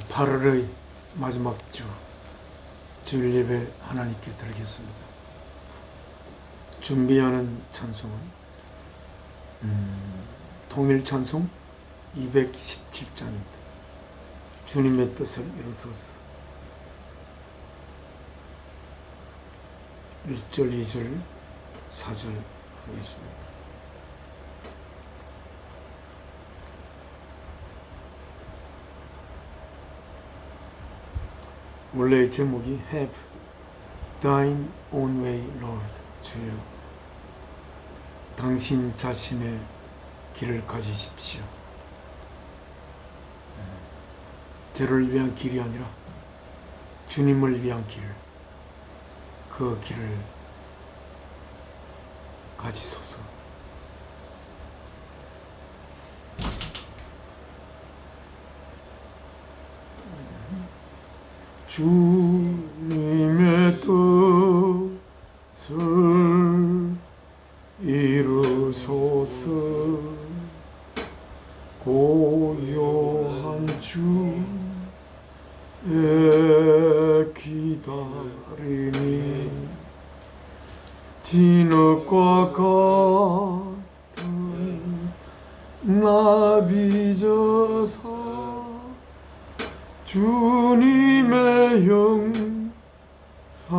8월의 마지막 주 주일 예배 하나님께 드리겠습니다. 준비하는 찬송은 통일 찬송 217장입니다. 주님의 뜻을 이루소서. 1절, 2절, 4절 하겠습니다. 원래의 제목이 Have Thine Own Way, Lord. 주여, 당신 자신의 길을 가지십시오. 저를 위한 길이 아니라 주님을 위한 길, 그 길을 가지소서. 주님의 뜻을 이루소서. 고요한 주의 기다림이 진흙과 같은 나비져서 주님의 형상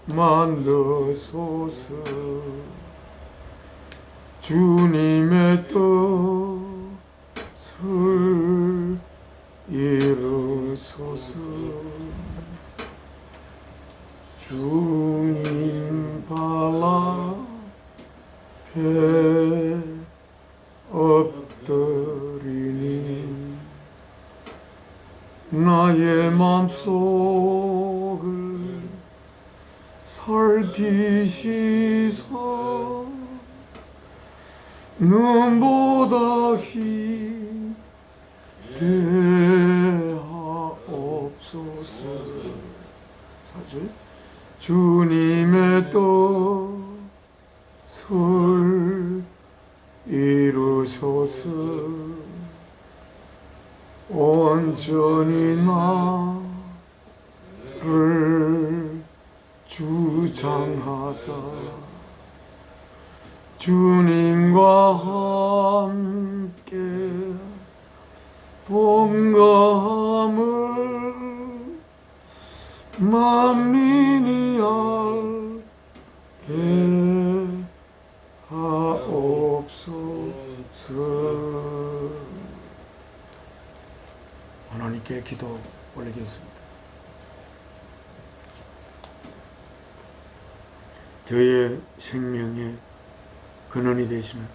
만드소서. 주님의 뜻을 이루소서. 주님 발 앞에 엎드리니 나의 맘속을 살피시사 눈보다 희대하옵소서. 4절. 주님의 뜻을 이루소서. 온전히 나를 주장하사 주님과 함께 동거함을 만민이 알게 하옵소서. 하나님께 기도 올리겠습니다. 저의 생명의 근원이 되시는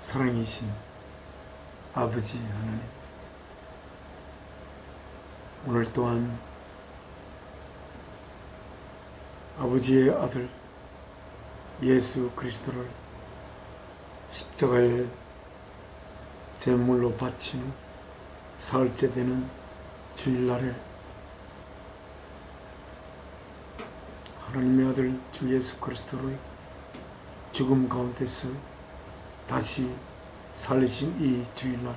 사랑이신 아버지 하나님, 오늘 또한 아버지의 아들 예수 그리스도를 십자가에 제물로 바치는 사흘째 되는 주일날에 하나님의 아들 주 예수 그리스도를 죽음 가운데서 다시 살리신 이 주일날,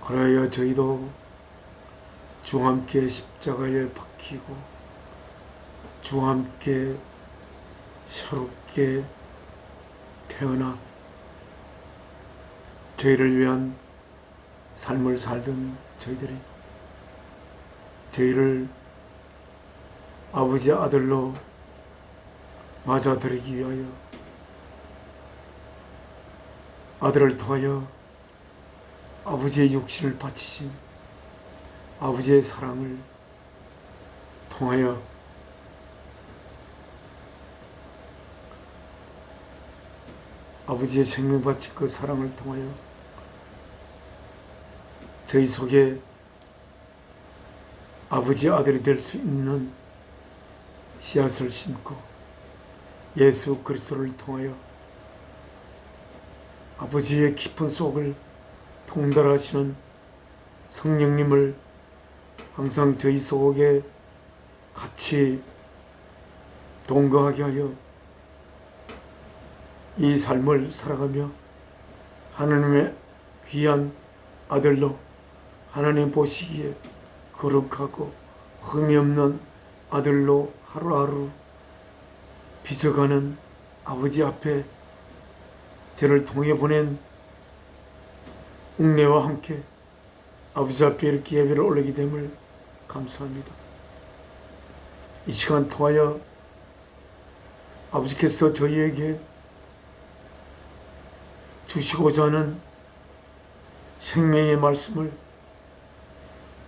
그러하여 저희도 주와 함께 십자가에 박히고 주와 함께 새롭게 태어나 저희를 위한 삶을 살던 저희들이 저희를 아버지의 아들로 맞아들이기 위하여 아들을 통하여 아버지의 육신을 바치신 아버지의 사랑을 통하여 아버지의 생명 바친 그 사랑을 통하여 저희 속에 아버지의 아들이 될 수 있는 씨앗을 심고 예수 그리스도를 통하여 아버지의 깊은 속을 통달하시는 성령님을 항상 저희 속에 같이 동거하게 하여 이 삶을 살아가며 하나님의 귀한 아들로 하나님 보시기에 거룩하고 흠이 없는 아들로 하루하루 빚어가는 아버지 앞에 저를 통해 보낸 웅내와 함께 아버지 앞에 이렇게 예배를 올리게 됨을 감사합니다. 이 시간 통하여 아버지께서 저희에게 주시고자 하는 생명의 말씀을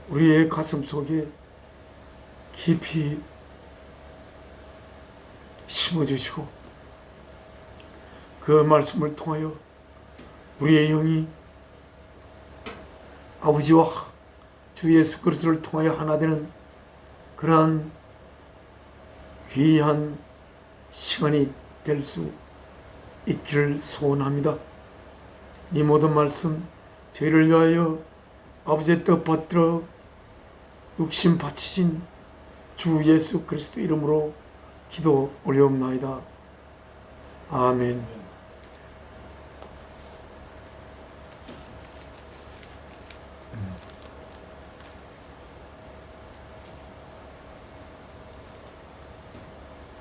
우리의 가슴 속에 깊이 심어주시고 그 말씀을 통하여 우리의 영이 아버지와 주 예수 그리스도를 통하여 하나 되는 그러한 귀한 시간이 될 수 있기를 소원합니다. 이 모든 말씀 저희를 위하여 아버지의 뜻 받들어 육신 바치신 주 예수 그리스도 이름으로 기도 올려옵나이다. 아멘.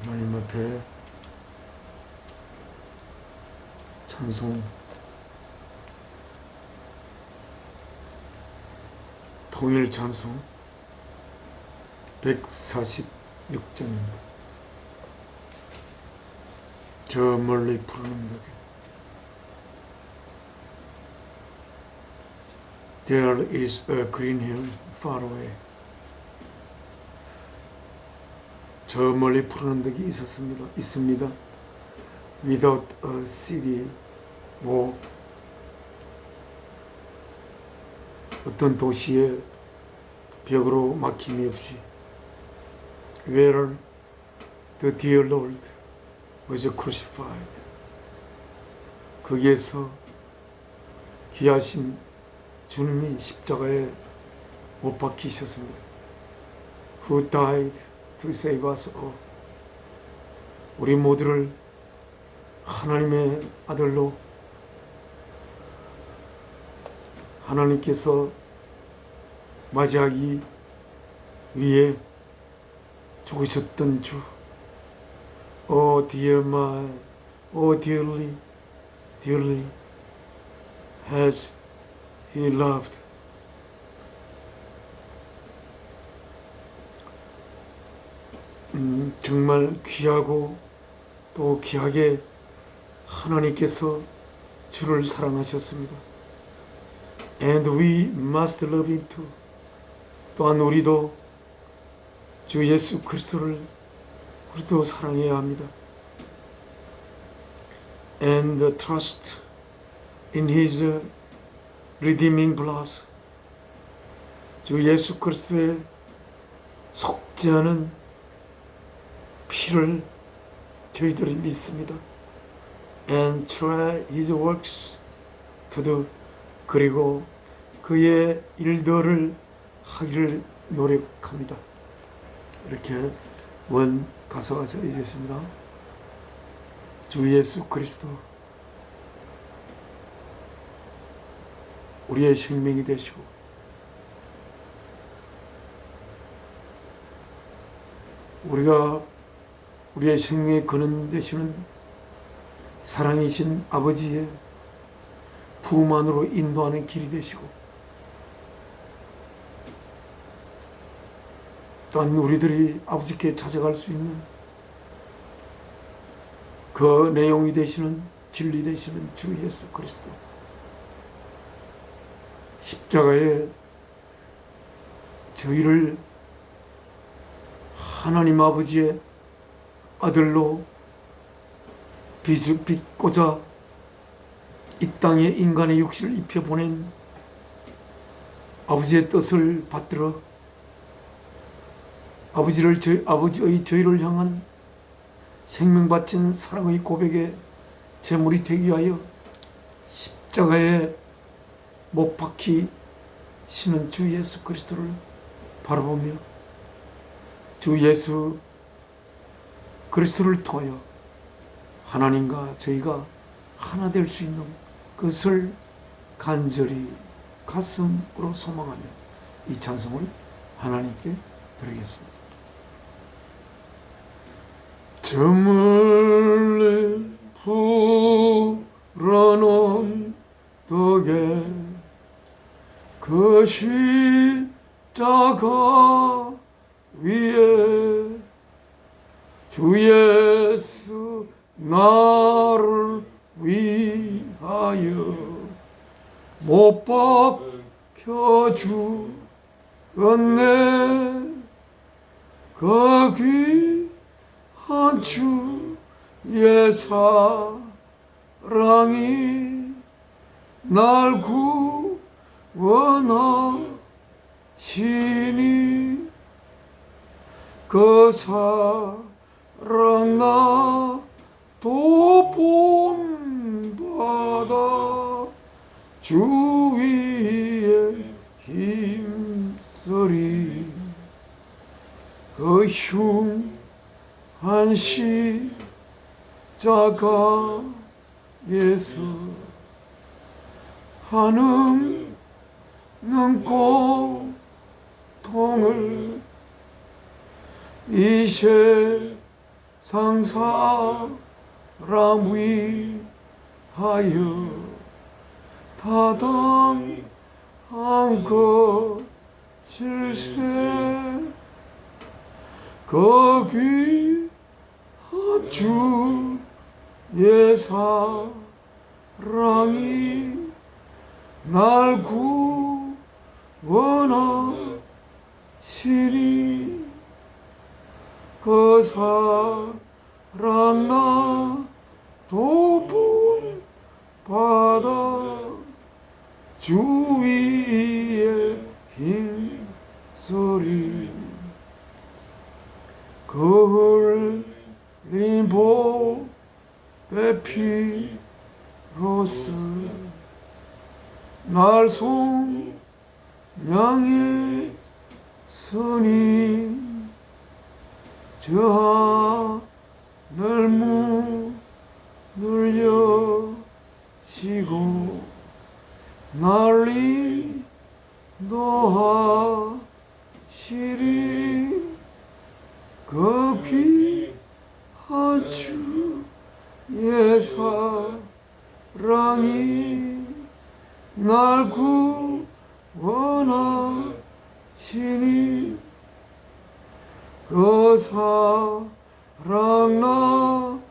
하나님 앞에 찬송 통일 찬송 146장입니다. 저 멀리 푸르는 벽에 There is a green hill far away. 저 멀리 푸르는 벽이 있습니다. Without a city, 뭐 어떤 도시의 벽으로 막힘이 없이 Where the dear Lord was crucified. 거기에서 귀하신 주님이 십자가에 못 박히셨습니다. Who died to save us all. 우리 모두를 하나님의 아들로 하나님께서 맞이하기 위해 죽으셨던 주. Oh dear my, oh dearly, dearly has He loved. 정말 귀하고 또 귀하게 하나님께서 주를 사랑하셨습니다. And we must love Him too. 또한 우리도 주 예수 그리스도를 우리도 사랑해야 합니다. And trust in His redeeming blood. 주 예수 그리스도의 속지 않은 피를 저희들이 믿습니다. And try His works to do. 그리고 그의 일들을 하기를 노력합니다. 이렇게 원 가사가 써져 있습니다. 주 예수 그리스도 우리의 생명이 되시고 우리가 우리의 생명의 근원 되시는 사랑이신 아버지의 품 안으로 인도하는 길이 되시고 또한 우리들이 아버지께 찾아갈 수 있는 그 내용이 되시는 진리 되시는 주 예수 그리스도 십자가에 저희를 하나님 아버지의 아들로 빚고자 이 땅에 인간의 육신을 입혀보낸 아버지의 뜻을 받들어 아버지의 저희를 향한 생명 바친 사랑의 고백의 제물이 되기 위하여 십자가에 못 박히시는 주 예수 그리스도를 바라보며 주 예수 그리스도를 통하여 하나님과 저희가 하나 될 수 있는 그것을 간절히 가슴으로 소망하며 이 찬송을 하나님께 드리겠습니다. 저 멀리 불어놓은 덕에 그 십자가 위에 주 예수 나를 위하여 못 박혀 죽었네. 그 귀한 주의 사랑이 날 구원하시니 그 사랑 나도 본받아 주 위에 힘쓰리. 그 흉한 십자가에서 한없는 고통을 이 세상 사람 위하여 타당한 것일세. 그 귀한 주의 사랑이 날 구원하시니 그 사랑 나도 본받아 주 위에 힘쓰리. 그 흘린 보배 피로써 날 속량했으니 저 하늘 문을 여시고 날 인도하시리. 그 귀한 주의 사랑이 날 구원하시니 그 사랑 나도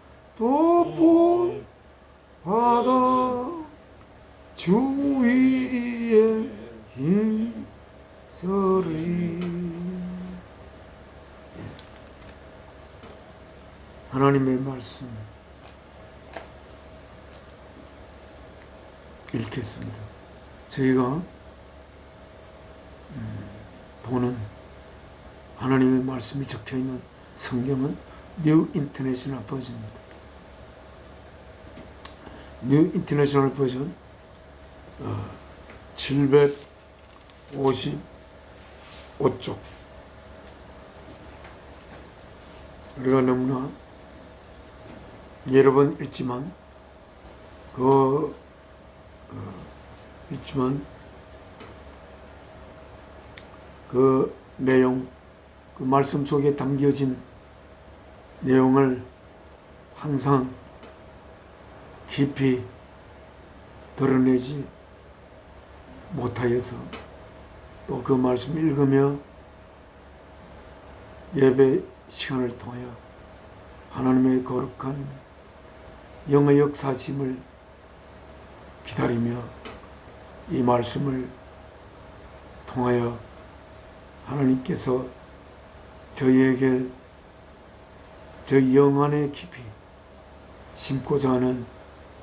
본받아 주 위에 힘쓰리. 하나님의 말씀 읽겠습니다. 저희가 보는 하나님의 말씀이 적혀있는 성경은 뉴 인터내셔널 버전입니다. 뉴 인터내셔널 버전 755쪽. 우리가 너무나 여러 번 읽지만 그 내용, 그 말씀 속에 담겨진 내용을 항상 깊이 드러내지 못하여서 또 그 말씀을 읽으며 예배 시간을 통하여 하나님의 거룩한 영의 역사심을 기다리며 이 말씀을 통하여 하나님께서 저희에게 저희 영 안에 깊이 심고자 하는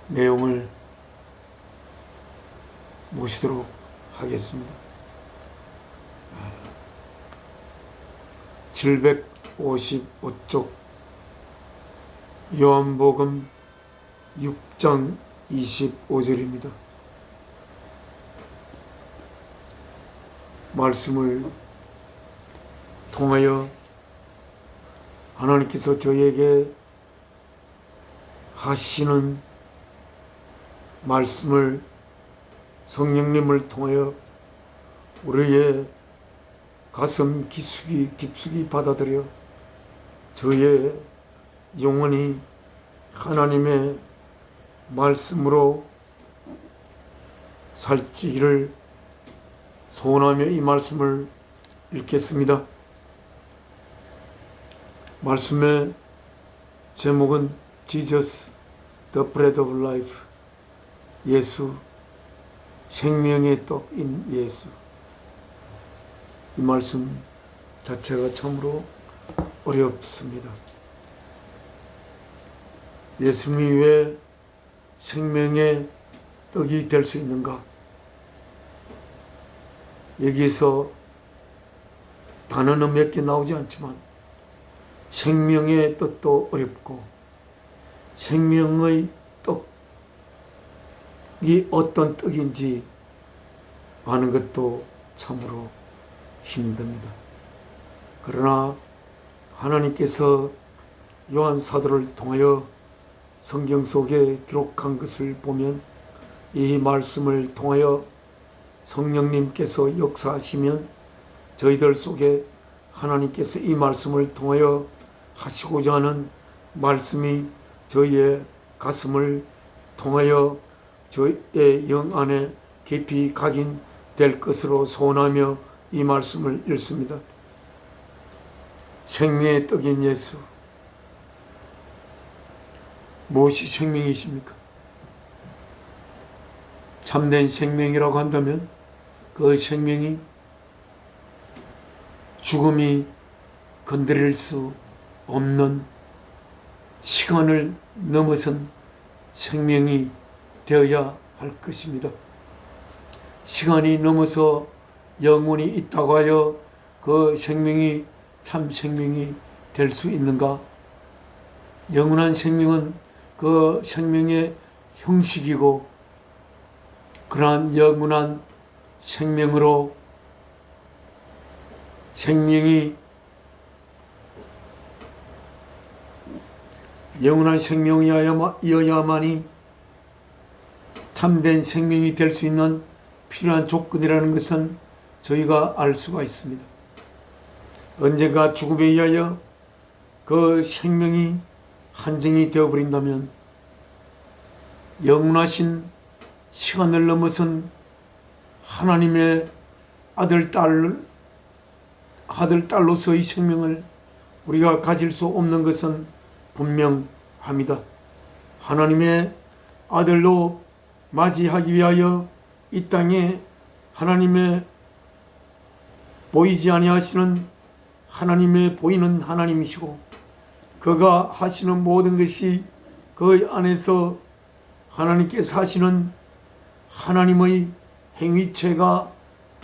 내용을 모시도록 하겠습니다. 755쪽 요한복음 6장 25절입니다. 말씀을 통하여 하나님께서 저에게 하시는 말씀을 성령님을 통하여 우리의 가슴 깊숙이 받아들여 저의 영혼이 하나님의 말씀으로 살지를 소원하며 이 말씀을 읽겠습니다. 말씀의 제목은 Jesus, the bread of life. 예수, 생명의 떡인 예수. 이 말씀 자체가 참으로 어렵습니다. 예수님이 왜 생명의 떡이 될 수 있는가? 여기에서 단어는 몇 개 나오지 않지만 생명의 뜻도 어렵고 생명의 떡이 어떤 떡인지 아는 것도 참으로 힘듭니다. 그러나 하나님께서 요한 사도를 통하여 성경 속에 기록한 것을 보면 이 말씀을 통하여 성령님께서 역사하시면 저희들 속에 하나님께서 이 말씀을 통하여 하시고자 하는 말씀이 저희의 가슴을 통하여 저희의 영 안에 깊이 각인될 것으로 소원하며 이 말씀을 읽습니다. 생명의 떡인 예수. 무엇이 생명이십니까? 참된 생명이라고 한다면 그 생명이 죽음이 건드릴 수 없는 시간을 넘어선 생명이 되어야 할 것입니다. 시간이 넘어서 영혼이 있다고 하여 그 생명이 참 생명이 될 수 있는가? 영원한 생명은 그 생명의 형식이고 그러한 영원한 생명으로 생명이 영원한 생명이어야만이 참된 생명이 될 수 있는 필요한 조건이라는 것은 저희가 알 수가 있습니다. 언젠가 죽음에 의하여 그 생명이 한정이 되어버린다면 영원하신 시간을 넘어선 하나님의 아들, 딸로서의 생명을 우리가 가질 수 없는 것은 분명합니다. 하나님의 아들로 맞이하기 위하여 이 땅에 하나님의 보이지 아니하시는 하나님의 보이는 하나님이시고 그가 하시는 모든 것이 그 안에서 하나님께서 하시는 하나님의 행위체가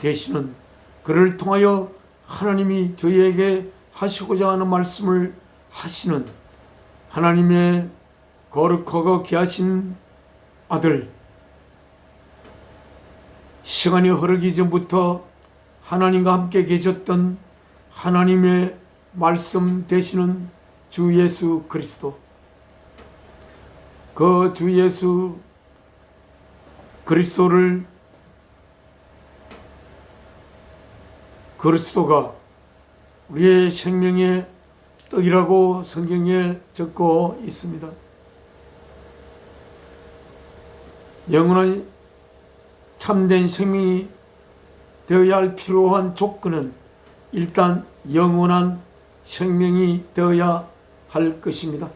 되시는 그를 통하여 하나님이 저희에게 하시고자 하는 말씀을 하시는 하나님의 거룩하고 귀하신 아들, 시간이 흐르기 전부터 하나님과 함께 계셨던 하나님의 말씀 되시는 주 예수 그리스도, 그 주 예수 그리스도가 우리의 생명의 떡이라고 성경에 적고 있습니다. 영원한 참된 생명이 되어야 할 필요한 조건은 일단 영원한 생명이 되어야 할 것입니다.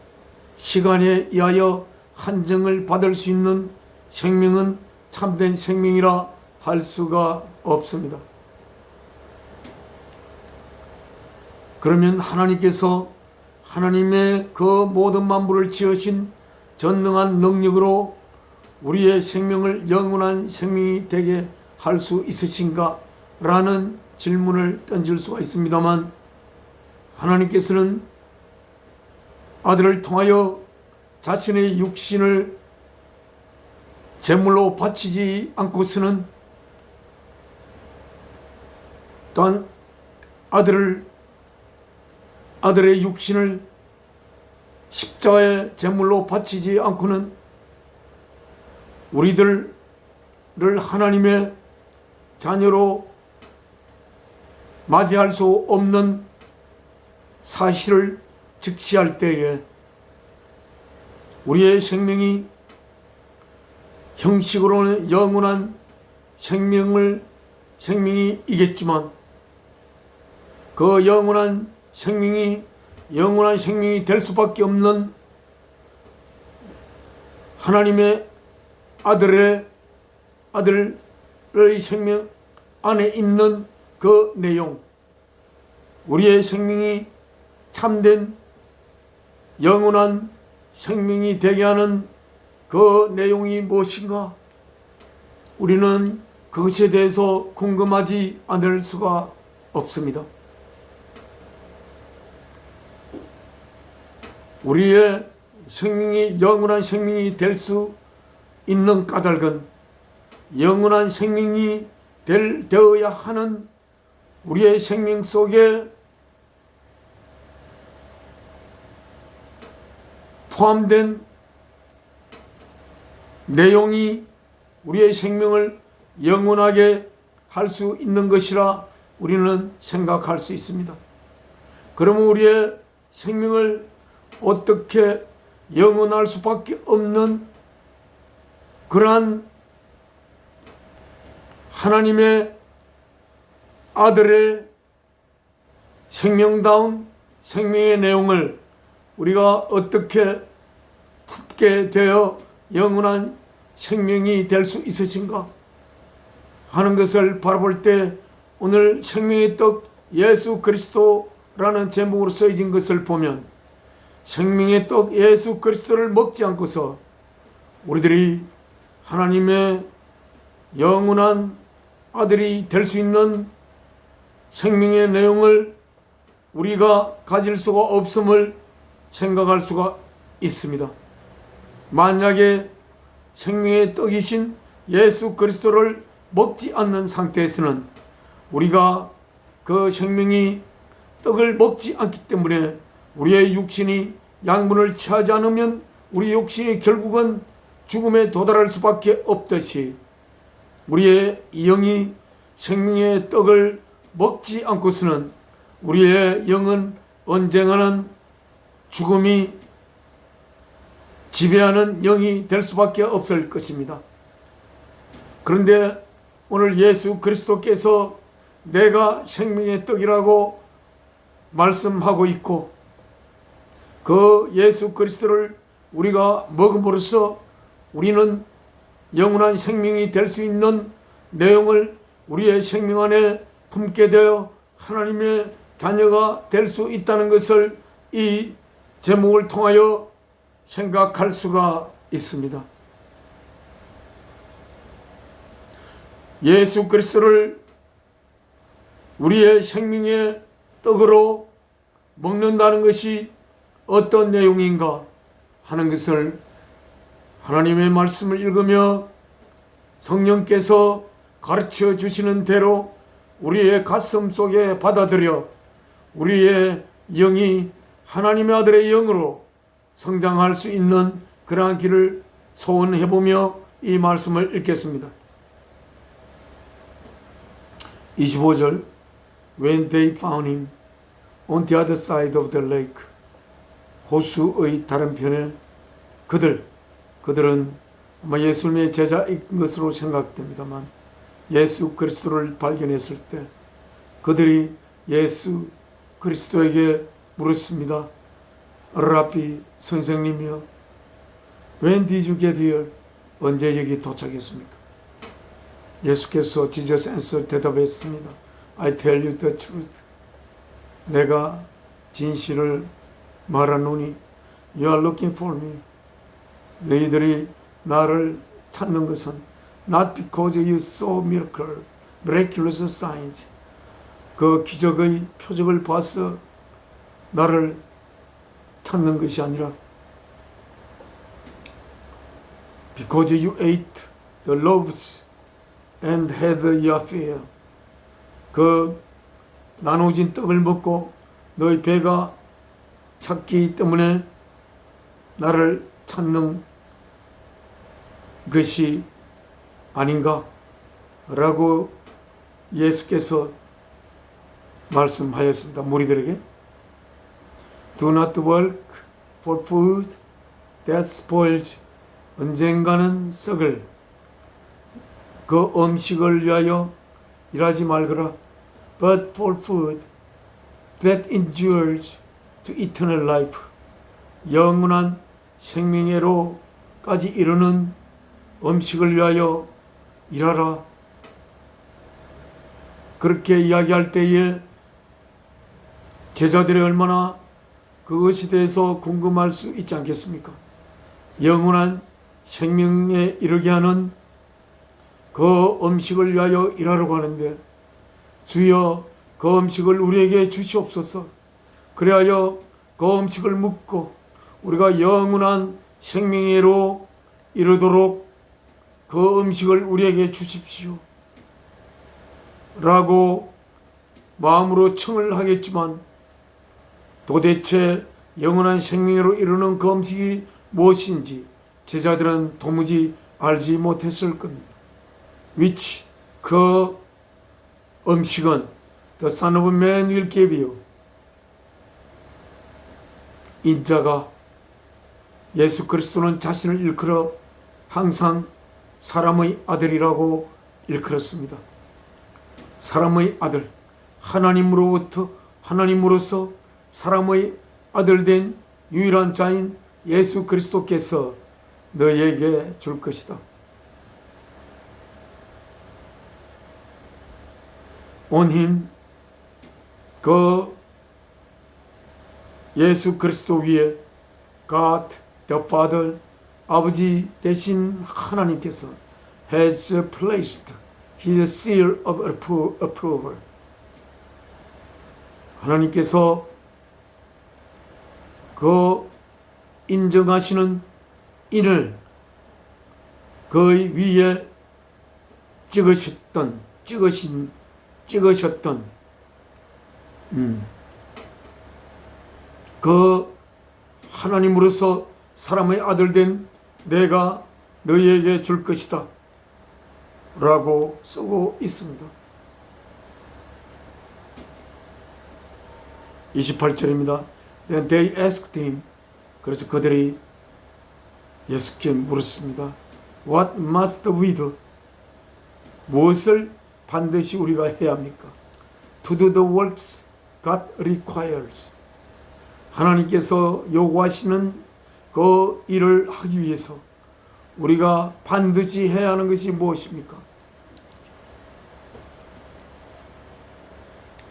시간에 의하여 한정을 받을 수 있는 생명은 참된 생명이라 할 수가 없습니다. 그러면 하나님께서 하나님의 그 모든 만물을 지으신 전능한 능력으로 우리의 생명을 영원한 생명이 되게 할 수 있으신가? 라는 질문을 던질 수가 있습니다만 하나님께서는 아들을 통하여 자신의 육신을 제물로 바치지 않고서는 또한 아들의 육신을 십자가의 제물로 바치지 않고는 우리들을 하나님의 자녀로 맞이할 수 없는 사실을 직시할 때에 우리의 생명이 형식으로는 영원한 생명이 이겠지만 그 영원한 생명이 될 수밖에 없는 하나님의 아들의 생명 안에 있는 그 내용, 우리의 생명이 참된 영원한 생명이 되게 하는 그 내용이 무엇인가? 우리는 그것에 대해서 궁금하지 않을 수가 없습니다. 우리의 생명이 영원한 생명이 될 수 있는 까닭은 영원한 생명이 되어야 하는 우리의 생명 속에 포함된 내용이 우리의 생명을 영원하게 할 수 있는 것이라 우리는 생각할 수 있습니다. 그러면 우리의 생명을 어떻게 영원할 수밖에 없는 그러한 하나님의 아들의 생명다운 생명의 내용을 우리가 어떻게 품게 되어 영원한 생명이 될 수 있으신가 하는 것을 바라볼 때 오늘 생명의 떡 예수 그리스도라는 제목으로 써진 것을 보면 생명의 떡 예수 그리스도를 먹지 않고서 우리들이 하나님의 영원한 아들이 될 수 있는 생명의 내용을 우리가 가질 수가 없음을 생각할 수가 있습니다. 만약에 생명의 떡이신 예수 그리스도를 먹지 않는 상태에서는 우리가 그 생명이 떡을 먹지 않기 때문에 우리의 육신이 양분을 취하지 않으면 우리 육신이 결국은 죽음에 도달할 수밖에 없듯이 우리의 영이 생명의 떡을 먹지 않고서는 우리의 영은 언젠가는 죽음이 지배하는 영이 될 수밖에 없을 것입니다. 그런데 오늘 예수 그리스도께서 내가 생명의 떡이라고 말씀하고 있고 그 예수 그리스도를 우리가 먹음으로써 우리는 영원한 생명이 될 수 있는 내용을 우리의 생명 안에 품게 되어 하나님의 자녀가 될 수 있다는 것을 이 제목을 통하여 생각할 수가 있습니다. 예수 그리스도를 우리의 생명의 떡으로 먹는다는 것이 어떤 내용인가 하는 것을 하나님의 말씀을 읽으며 성령께서 가르쳐 주시는 대로 우리의 가슴 속에 받아들여 우리의 영이 하나님의 아들의 영으로 성장할 수 있는 그러한 길을 소원해보며 이 말씀을 읽겠습니다. 25절 When they found him on the other side of the lake 호수의 다른 편에 그들은 아마 예수님의 제자인 것으로 생각됩니다만 예수 그리스도를 발견했을 때 그들이 예수 그리스도에게 물었습니다. 라비 선생님이여 When did you get here? 언제 여기 도착했습니까? 예수께서 Jesus answered 대답했습니다. I tell you the truth. 내가 진실을 말하노니 You are looking for me. 너희들이 나를 찾는 것은 not because you saw miraculous signs. 그 기적의 표적을 봐서 나를 찾는 것이 아니라 because you ate the loaves and had your fill. 그 나눠진 떡을 먹고 너희 배가 찼기 때문에 나를 찾는 것이 아닌가? 라고 예수께서 말씀하였습니다. 무리들에게 Do not work for food that spoils. 언젠가는 썩을 그 음식을 위하여 일하지 말거라. But for food that endures to eternal life. 영원한 생명회로까지 이르는 음식을 위하여 일하라. 그렇게 이야기할 때에 제자들이 얼마나 그것에 대해서 궁금할 수 있지 않겠습니까? 영원한 생명에 이르게 하는 그 음식을 위하여 일하라고 하는데, 주여 그 음식을 우리에게 주시옵소서. 그리하여 그 음식을 먹고 우리가 영원한 생명회로 이르도록 그 음식을 우리에게 주십시오 라고 마음으로 청을 하겠지만, 도대체 영원한 생명회로 이르는 그 음식이 무엇인지 제자들은 도무지 알지 못했을 겁니다. which 그 음식은 the Son of Man will give you. 인자가 예수 그리스도는 자신을 일컬어 항상 사람의 아들이라고 일컬었습니다. 사람의 아들, 하나님으로서 사람의 아들 된 유일한 자인 예수 그리스도께서 너희에게 줄 것이다. On him, 그 예수 그리스도 위에 God the Father, 아버지 대신 하나님께서 has placed his seal of approval. 하나님께서 그 인정하시는 인을 그 위에 찍으셨던 그 하나님으로서 사람의 아들 된 내가 너희에게 줄 것이다 라고 쓰고 있습니다. 28절입니다. Then they asked him. 그래서 그들이 예수께 물었습니다. What must we do? 무엇을 반드시 우리가 해야 합니까? To do the works God requires. 하나님께서 요구하시는 그 일을 하기 위해서 우리가 반드시 해야 하는 것이 무엇입니까?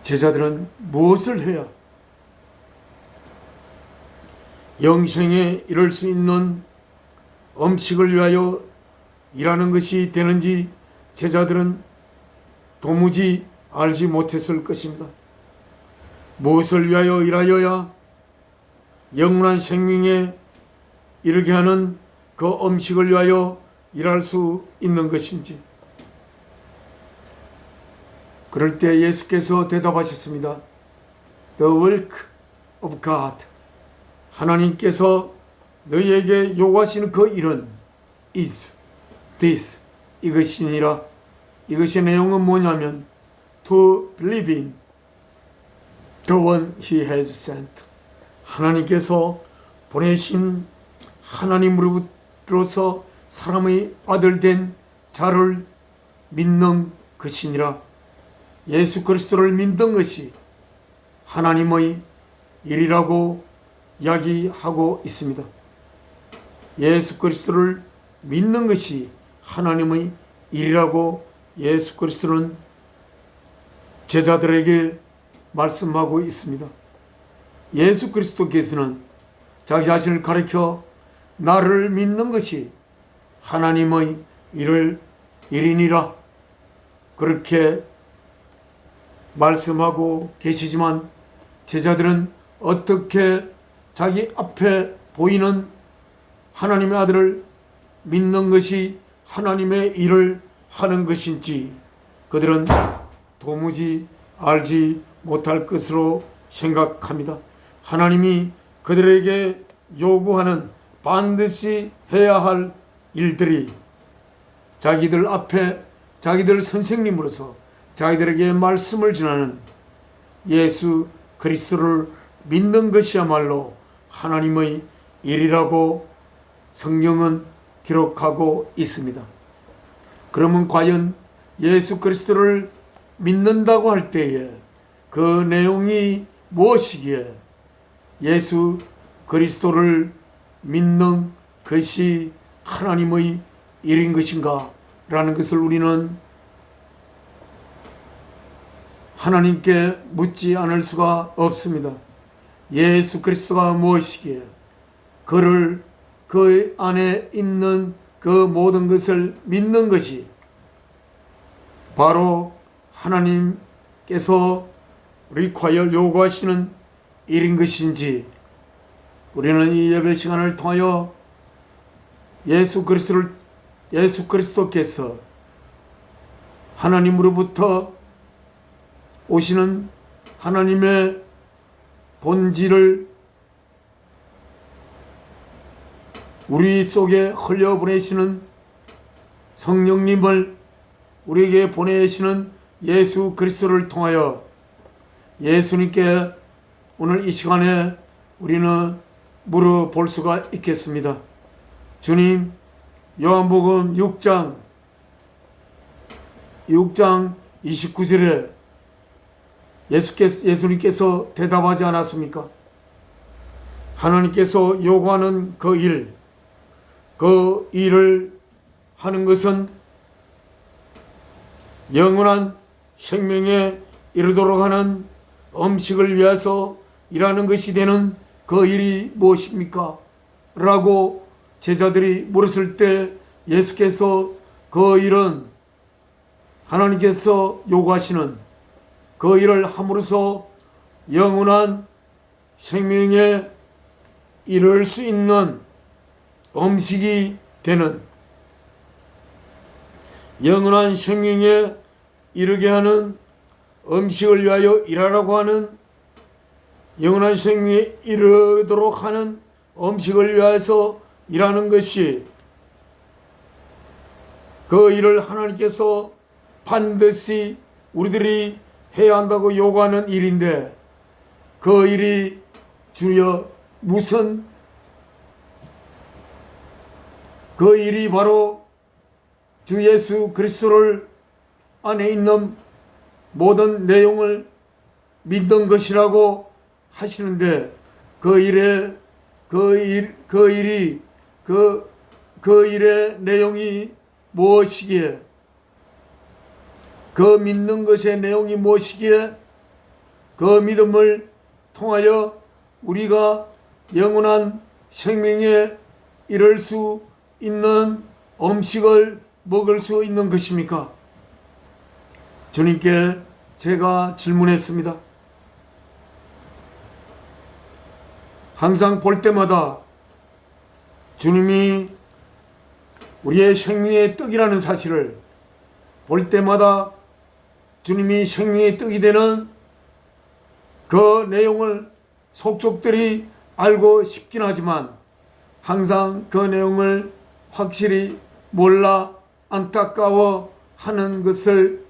제자들은 무엇을 해야 영생에 이를 수 있는 음식을 위하여 일하는 것이 되는지 제자들은 도무지 알지 못했을 것입니다. 무엇을 위하여 일하여야 영원한 생명에 이르게 하는 그 음식을 위하여 일할 수 있는 것인지. 그럴 때 예수께서 대답하셨습니다. The work of God. 하나님께서 너희에게 요구하시는 그 일은 is this. 이것이니라. 이것의 내용은 뭐냐면 to believe in the one he has sent. 하나님께서 보내신 하나님으로부터 사람의 아들 된 자를 믿는 것이니라. 예수 그리스도를 믿는 것이 하나님의 일이라고 이야기하고 있습니다. 예수 그리스도를 믿는 것이 하나님의 일이라고 예수 그리스도는 제자들에게 말씀하고 있습니다. 예수 그리스도께서는 자기 자신을 가리켜 나를 믿는 것이 하나님의 일이니라 그렇게 말씀하고 계시지만, 제자들은 어떻게 자기 앞에 보이는 하나님의 아들을 믿는 것이 하나님의 일을 하는 것인지 그들은 도무지 알지 못할 것으로 생각합니다. 하나님이 그들에게 요구하는 반드시 해야 할 일들이 자기들 앞에 자기들 선생님으로서 자기들에게 말씀을 전하는 예수 그리스도를 믿는 것이야말로 하나님의 일이라고 성경은 기록하고 있습니다. 그러면 과연 예수 그리스도를 믿는다고 할 때에 그 내용이 무엇이기에 예수 그리스도를 믿는 것이 하나님의 일인 것인가 라는 것을 우리는 하나님께 묻지 않을 수가 없습니다. 예수 그리스도가 무엇이기에 그를 그 안에 있는 그 모든 것을 믿는 것이 바로 하나님께서 리콰이어 요구하시는 일인 것인지 우리는 이 예배 시간을 통하여 예수 그리스도께서 하나님으로부터 오시는 하나님의 본질을 우리 속에 흘려보내시는 성령님을 우리에게 보내시는 예수 그리스도를 통하여 예수님께 오늘 이 시간에 우리는 물어볼 수가 있겠습니다. 주님, 요한복음 6장 29절에 예수님께서 대답하지 않았습니까? 하나님께서 요구하는 그 일을 하는 것은 영원한 생명에 이르도록 하는 음식을 위해서 일하는 것이 되는 그 일이 무엇입니까? 라고 제자들이 물었을 때 예수께서 그 일은 하나님께서 요구하시는 그 일을 함으로써 영원한 생명에 이를 수 있는 음식이 되는 영원한 생명에 이르게 하는 음식을 위하여 일하라고 하는 영원한 생명에 이르도록 하는 음식을 위해서 일하는 것이 그 일을 하나님께서 반드시 우리들이 해야 한다고 요구하는 일인데 그 일이 주여 무슨 그 일이 바로 주 예수 그리스도를 안에 있는 모든 내용을 믿는 것이라고 하시는데 그 일의 내용이 무엇이기에 그 믿는 것의 내용이 무엇이기에 그 믿음을 통하여 우리가 영원한 생명에 이를 수 있는 음식을 먹을 수 있는 것입니까? 주님께 제가 질문했습니다. 항상 볼 때마다 주님이 우리의 생명의 떡이라는 사실을 볼 때마다 주님이 생명의 떡이 되는 그 내용을 속속들이 알고 싶긴 하지만 항상 그 내용을 확실히 몰라 안타까워 하는 것을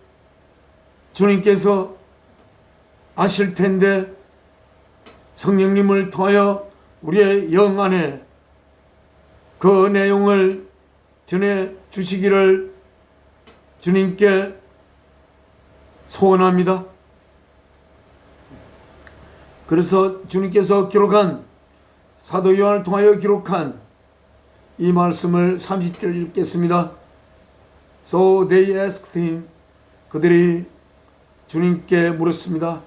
주님께서 아실 텐데 성령님을 통하여 우리의 영 안에 그 내용을 전해 주시기를 주님께 소원합니다. 그래서 주님께서 기록한 사도 요한을 통하여 기록한 이 말씀을 30절 읽겠습니다. So they asked him, 그들이 주님께 물었습니다.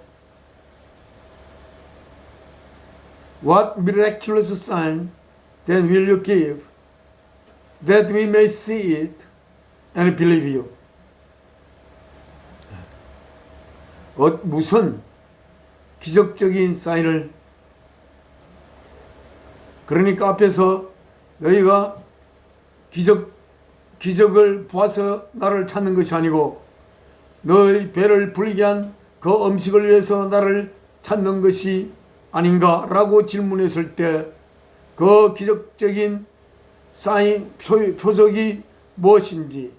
What miraculous sign then will you give that we may see it and believe you? 무슨 기적적인 사인을 그러니까 앞에서 너희가 기적을 보아서 나를 찾는 것이 아니고 너희 배를 불리게 한 그 음식을 위해서 나를 찾는 것이 아닌가 라고 질문했을 때 그 기적적인 사인 표적이 무엇인지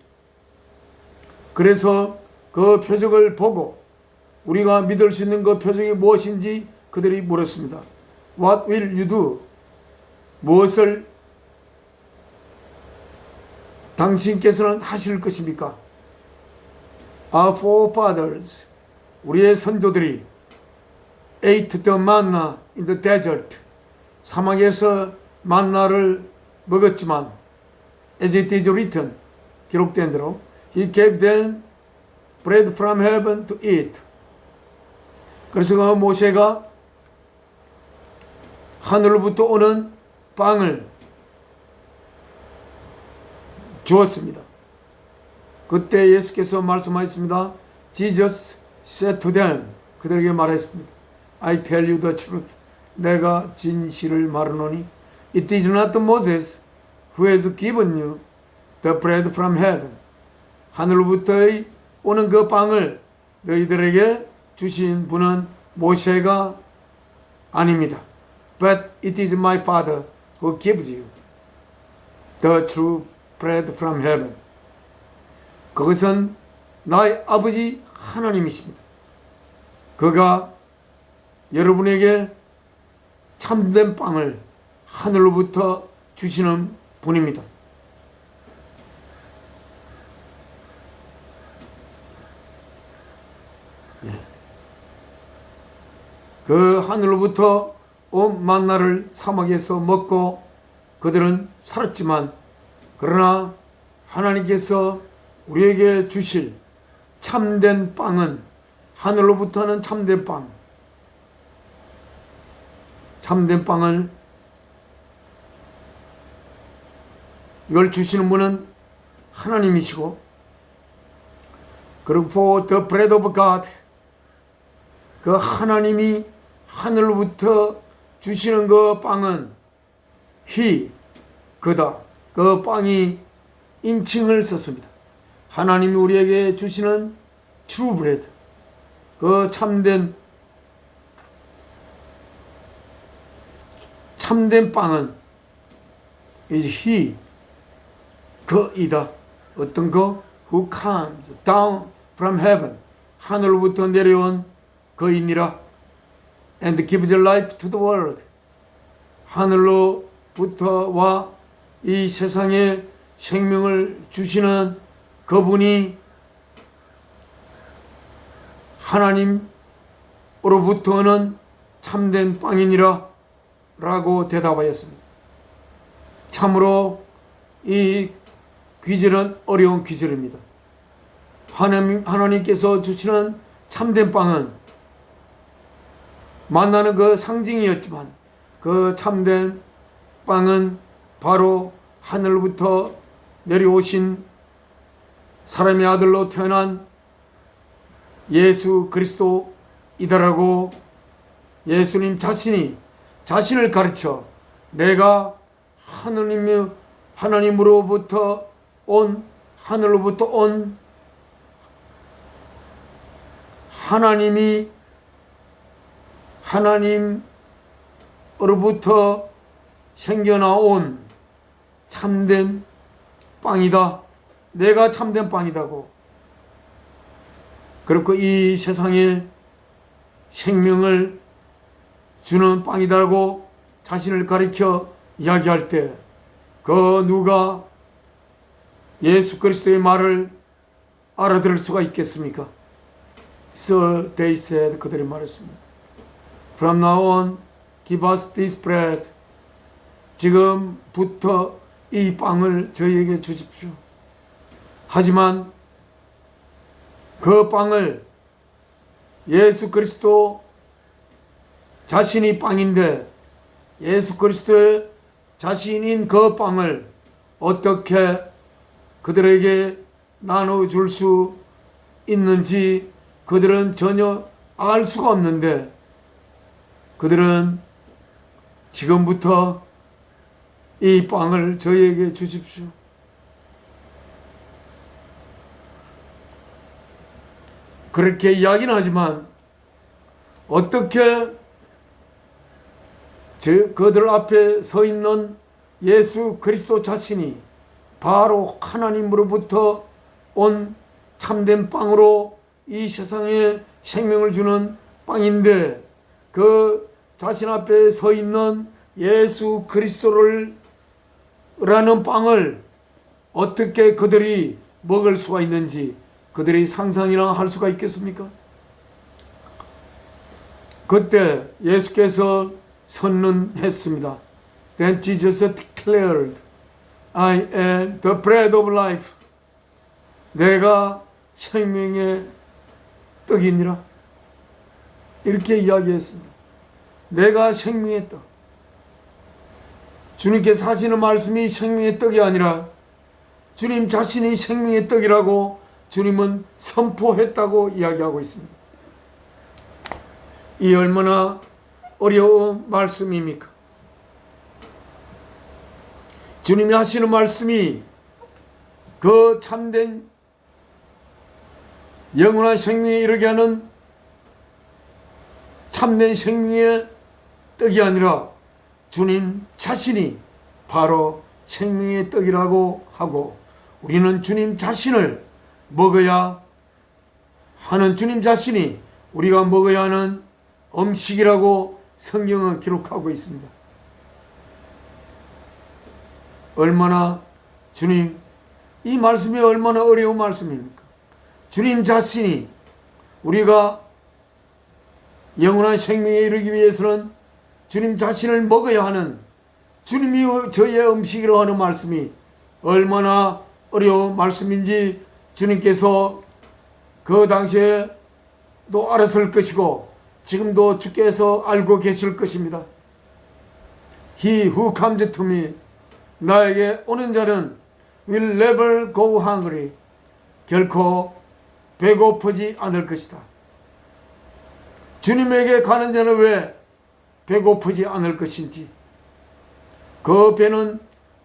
그래서 그 표적을 보고 우리가 믿을 수 있는 그 표적이 무엇인지 그들이 물었습니다. What will you do? 무엇을 당신께서는 하실 것입니까? Our forefathers, 우리의 선조들이 ate the manna in the desert, 사막에서 만나를 먹었지만 as it is written, 기록된 대로 He gave them bread from heaven to eat. 그래서 그 모세가 하늘로부터 오는 빵을 주었습니다. 그때 예수께서 말씀하셨습니다. Jesus said to them, 그들에게 말했습니다. I tell you the truth. 내가 진실을 말하노니 It is not Moses who has given you the bread from heaven. 하늘로부터 오는 그 빵을 너희들에게 주신 분은 모세가 아닙니다. But it is my Father who gives you the true bread from heaven. 그것은 나의 아버지 하나님이십니다. 그가 여러분에게 참된 빵을 하늘로부터 주시는 분입니다. 그 하늘로부터 온 만나를 사막에서 먹고 그들은 살았지만, 그러나 하나님께서 우리에게 주실 참된 빵은 하늘로부터 하는 참된 빵, 참된 빵을 이걸 주시는 분은 하나님이시고, 그리고 for the bread of God, 그 하나님이 하늘로부터 주시는 그 빵은 He, 그다. 그 빵이 인칭을 썼습니다. 하나님이 우리에게 주시는 true bread, 그 참된 빵은 is He, 그이다. 어떤 거? Who comes down from heaven, 하늘로부터 내려온 그이니라. And gives life to the world, 하늘로부터와 이 세상에 생명을 주시는 그분이 하나님으로부터는 참된 빵이니라 라고 대답하였습니다. 참으로 이 귀절은 어려운 귀절입니다. 하나님께서 주시는 참된 빵은 만나는 그 상징이었지만, 그 참된 빵은 바로 하늘로부터 내려오신 사람의 아들로 태어난 예수 그리스도이다라고 예수님 자신이 자신을 가르쳐, 내가 하나님으로부터 온, 하늘로부터 온 하나님으로부터 생겨나온 참된 빵이다. 내가 참된 빵이다고. 그리고 이 세상에 생명을 주는 빵이다라고 자신을 가리켜 이야기할 때, 그 누가 예수 그리스도의 말을 알아들을 수가 있겠습니까? So they said, 그들이 말했습니다. From now on, give us this bread. 지금부터 이 빵을 저희에게 주십시오. 하지만 그 빵을 예수 그리스도 자신이 빵인데, 예수 그리스도의 자신인 그 빵을 어떻게 그들에게 나눠줄 수 있는지 그들은 전혀 알 수가 없는데, 그들은 지금부터 이 빵을 저희에게 주십시오. 그렇게 이야기는 하지만 어떻게 그들 앞에 서 있는 예수 그리스도 자신이 바로 하나님으로부터 온 참된 빵으로 이 세상에 생명을 주는 빵인데 그 자신 앞에 서 있는 예수 그리스도를 라는 빵을 어떻게 그들이 먹을 수가 있는지 그들이 상상이나 할 수가 있겠습니까? 그때 예수께서 선언했습니다. Then Jesus declared, I am the bread of life. 내가 생명의 떡이니라. 이렇게 이야기했습니다. 내가 생명의 떡. 주님께서 하시는 말씀이 생명의 떡이 아니라 주님 자신이 생명의 떡이라고 주님은 선포했다고 이야기하고 있습니다. 이 얼마나 어려운 말씀입니까? 주님이 하시는 말씀이 그 참된 영원한 생명에 이르게 하는 참된 생명의 떡이 아니라 주님 자신이 바로 생명의 떡이라고 하고 우리는 주님 자신을 먹어야 하는 주님 자신이 우리가 먹어야 하는 음식이라고 성경은 기록하고 있습니다. 얼마나 주님 이 말씀이 얼마나 어려운 말씀입니까? 주님 자신이 우리가 영원한 생명에 이르기 위해서는 주님 자신을 먹어야 하는 주님이 저희의 음식이라고 하는 말씀이 얼마나 어려운 말씀인지 주님께서 그 당시에도 알았을 것이고 지금도 주께서 알고 계실 것입니다. He who comes to me 나에게 오는 자는 will never go hungry 결코 배고프지 않을 것이다. 주님에게 가는 자는 왜 배고프지 않을 것인지 그 배는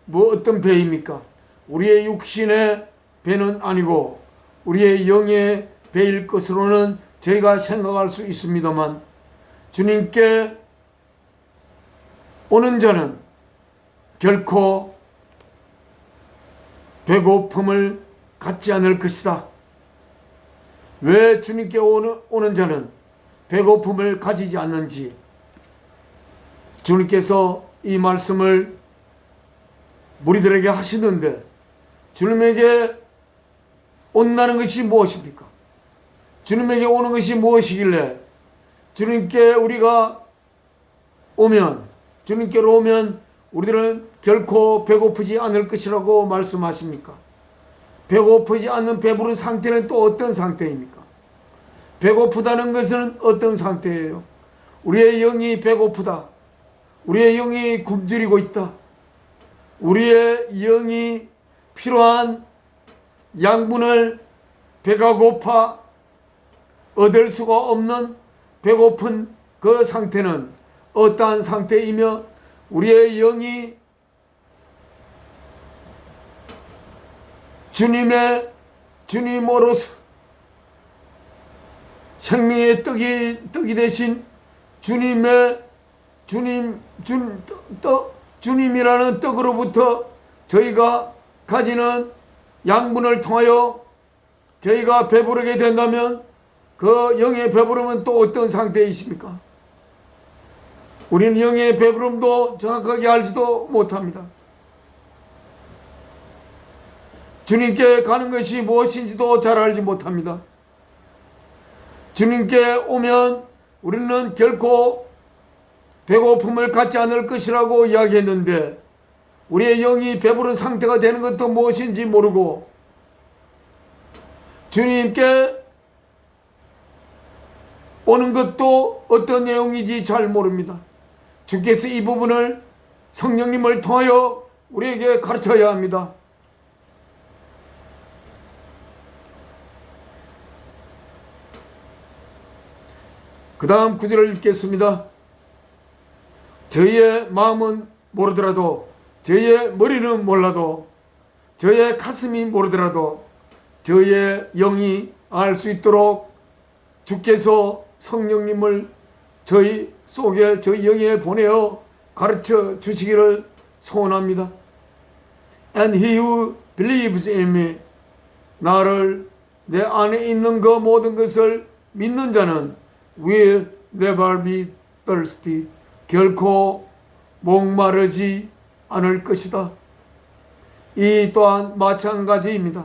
뭐 어떤 배입니까? 우리의 육신의 배는 아니고 우리의 영의 배일 것으로는 저희가 생각할 수 있습니다만 주님께 오는 자는 결코 배고픔을 갖지 않을 것이다. 왜 주님께 오는 자는 배고픔을 가지지 않는지 주님께서 이 말씀을 무리들에게 하시는데 주님에게 온다는 것이 무엇입니까? 주님에게 오는 것이 무엇이길래 주님께 우리가 오면 주님께로 오면 우리들은 결코 배고프지 않을 것이라고 말씀하십니까? 배고프지 않는 배부른 상태는 또 어떤 상태입니까? 배고프다는 것은 어떤 상태예요? 우리의 영이 배고프다. 우리의 영이 굶주리고 있다. 우리의 영이 필요한 양분을 배가 고파 얻을 수가 없는 배고픈 그 상태는 어떠한 상태이며 우리의 영이 주님으로서 생명의 떡이 되신 주님이라는 떡으로부터 저희가 가지는 양분을 통하여 저희가 배부르게 된다면 그 영의 배부름은 또 어떤 상태이십니까? 우리는 영의 배부름도 정확하게 알지도 못합니다. 주님께 가는 것이 무엇인지도 잘 알지 못합니다. 주님께 오면 우리는 결코 배고픔을 갖지 않을 것이라고 이야기했는데 우리의 영이 배부른 상태가 되는 것도 무엇인지 모르고 주님께 오는 것도 어떤 내용인지 잘 모릅니다. 주께서 이 부분을 성령님을 통하여 우리에게 가르쳐야 합니다. 그 다음 구절을 읽겠습니다. 저희의 마음은 모르더라도 저희의 머리는 몰라도 저희의 가슴이 모르더라도 저희의 영이 알 수 있도록 주께서 성령님을 저희 속에 저희 영에 보내어 가르쳐 주시기를 소원합니다. And he who believes in me 나를 내 안에 있는 그 모든 것을 믿는 자는 will never be thirsty. 결코 목마르지 않을 것이다. 이 또한 마찬가지입니다.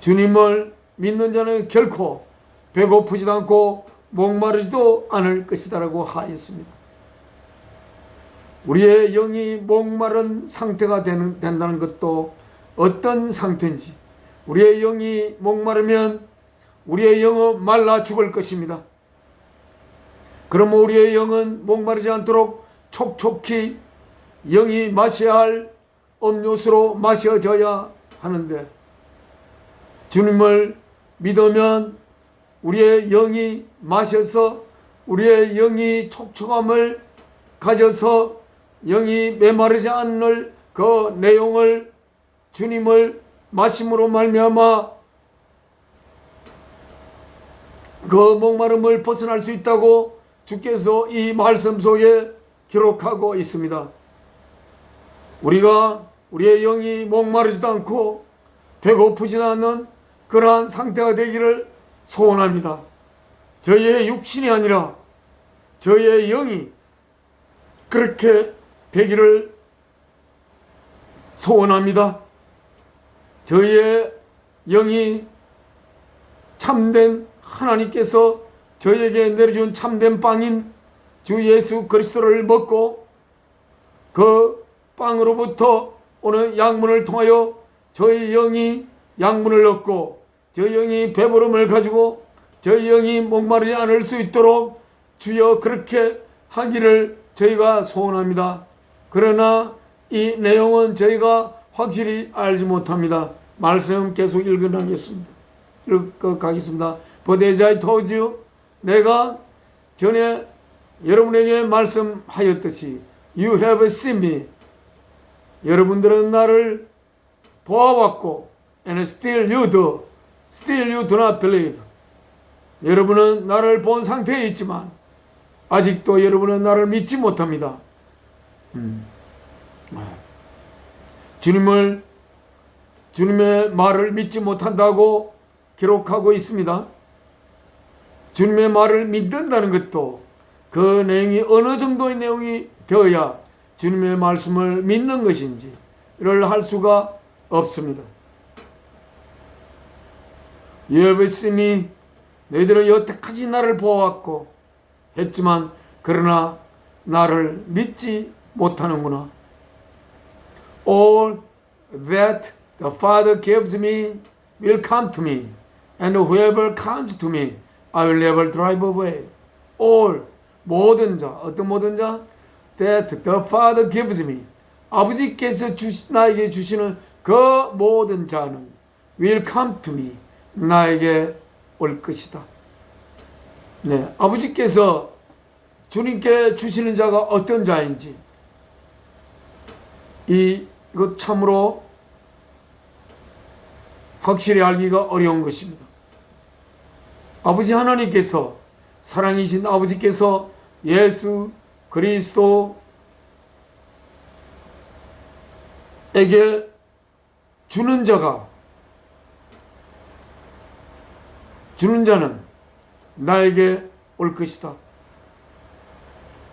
주님을 믿는 자는 결코 배고프지도 않고 목마르지도 않을 것이다라고 하였습니다. 우리의 영이 목마른 상태가 된다는 것도 어떤 상태인지, 우리의 영이 목마르면 우리의 영은 말라 죽을 것입니다. 그러면 우리의 영은 목마르지 않도록 촉촉히 영이 마셔야 할 음료수로 마셔져야 하는데, 주님을 믿으면 우리의 영이 마셔서 우리의 영이 촉촉함을 가져서 영이 메마르지 않을 그 내용을 주님을 마심으로 말미암아 그 목마름을 벗어날 수 있다고 주께서 이 말씀 속에 기록하고 있습니다. 우리가 우리의 영이 목마르지도 않고 배고프지도 않는 그러한 상태가 되기를 소원합니다. 저희의 육신이 아니라 저희의 영이 그렇게 되기를 소원합니다. 저희의 영이 참된 하나님께서 저희에게 내려준 참된 빵인 주 예수 그리스도를 먹고 그 빵으로부터 오는 양분을 통하여 저희 영이 양분을 얻고 저희 영이 배부름을 가지고 저희 영이 목마르지 않을 수 있도록 주여 그렇게 하기를 저희가 소원합니다. 그러나 이 내용은 저희가 확실히 알지 못합니다. 말씀 계속 읽어가겠습니다. But as I told you, 내가 전에 여러분에게 말씀하였듯이 You have seen me. 여러분들은 나를 보아왔고 And still you do not believe. 여러분은 나를 본 상태에 있지만 아직도 여러분은 나를 믿지 못합니다. 주님의 말을 믿지 못한다고 기록하고 있습니다. 주님의 말을 믿는다는 것도 그 내용이 어느 정도의 내용이 되어야 주님의 말씀을 믿는 것인지를 할 수가 없습니다. You have seen me. 너희들은 여태까지 나를 보아왔고 했지만 그러나 나를 믿지 못하는구나. All that the Father gives me will come to me, and whoever comes to me, I will never drive away. All, 모든 자, 어떤 모든 자? That the Father gives me. 아버지께서 나에게 주시는 그 모든 자는 will come to me. 나에게 올 것이다. 네, 아버지께서 주님께 주시는 자가 어떤 자인지 이거 참으로 확실히 알기가 어려운 것입니다. 아버지 하나님께서 사랑이신 아버지께서 예수 그리스도에게 주는 자는 나에게 올 것이다.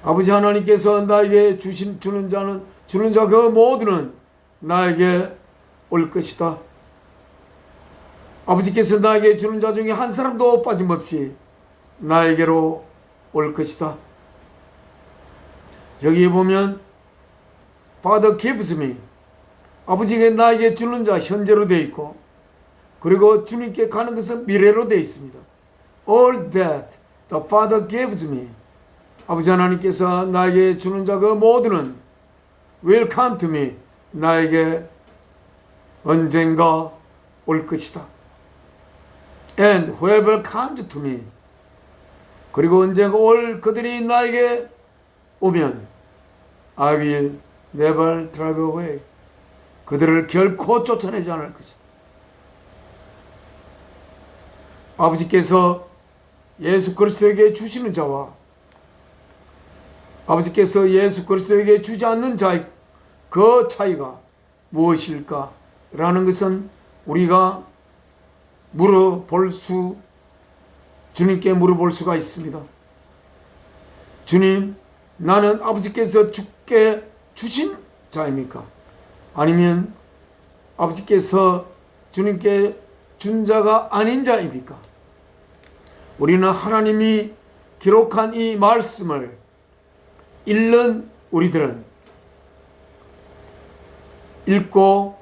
아버지 하나님께서 나에게 주는 자 그 모두는 나에게 올 것이다. 아버지께서 나에게 주는 자 중에 한 사람도 빠짐없이 나에게로 올 것이다. 여기에 보면 Father gives me. 아버지가 나에게 주는 자 현재로 되어 있고 그리고 주님께 가는 것은 미래로 되어 있습니다. All that the Father gives me. 아버지 하나님께서 나에게 주는 자 그 모두는 will come to me. 나에게 언젠가 올 것이다. And whoever comes to me. 그리고 언젠가 올 그들이 나에게 오면 I will never drive away. 그들을 결코 쫓아내지 않을 것이다. 아버지께서 예수 그리스도에게 주시는 자와 아버지께서 예수 그리스도에게 주지 않는 자의 그 차이가 무엇일까? 라는 것은 우리가 주님께 물어볼 수가 있습니다. 주님, 나는 아버지께서 주께 주신 자입니까? 아니면 아버지께서 주님께 준 자가 아닌 자입니까? 우리는 하나님이 기록한 이 말씀을 읽는 우리들은 읽고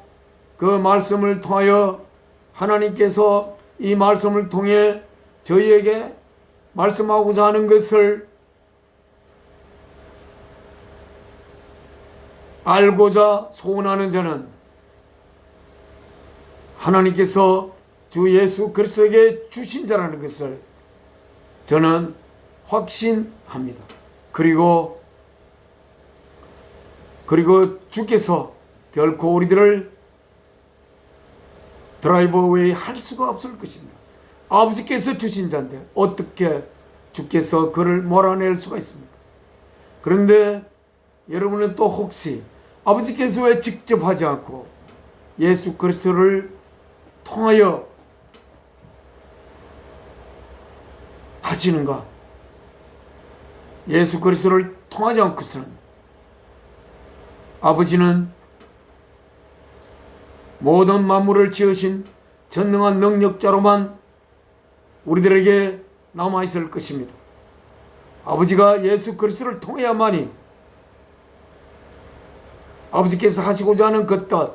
그 말씀을 통하여 하나님께서 이 말씀을 통해 저희에게 말씀하고자 하는 것을 알고자 소원하는 자는 하나님께서 주 예수 그리스도에게 주신 자라는 것을 저는 확신합니다. 그리고 주께서 결코 우리들을 드라이브 어웨이 할 수가 없을 것입니다. 아버지께서 주신 자인데 어떻게 주께서 그를 몰아낼 수가 있습니까? 그런데 여러분은 또 혹시 아버지께서 왜 직접 하지 않고 예수 그리스도를 통하여 하시는가? 예수 그리스도를 통하지 않고서는 아버지는 모든 만물을 지으신 전능한 능력자로만 우리들에게 남아있을 것입니다. 아버지가 예수 그리스도를 통해야만이 아버지께서 하시고자 하는 그 뜻,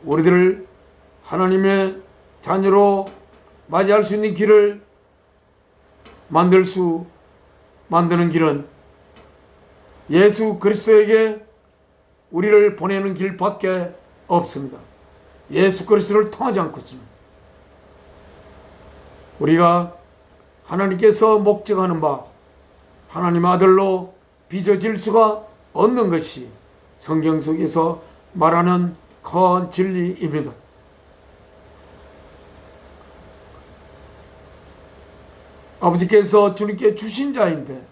우리들을 하나님의 자녀로 맞이할 수 있는 길을 만드는 길은 예수 그리스도에게 우리를 보내는 길밖에 없습니다. 예수 그리스도를 통하지 않고서는 우리가 하나님께서 목적하는 바 하나님 아들로 빚어질 수가 없는 것이 성경 속에서 말하는 큰 진리입니다. 아버지께서 주님께 주신 자인데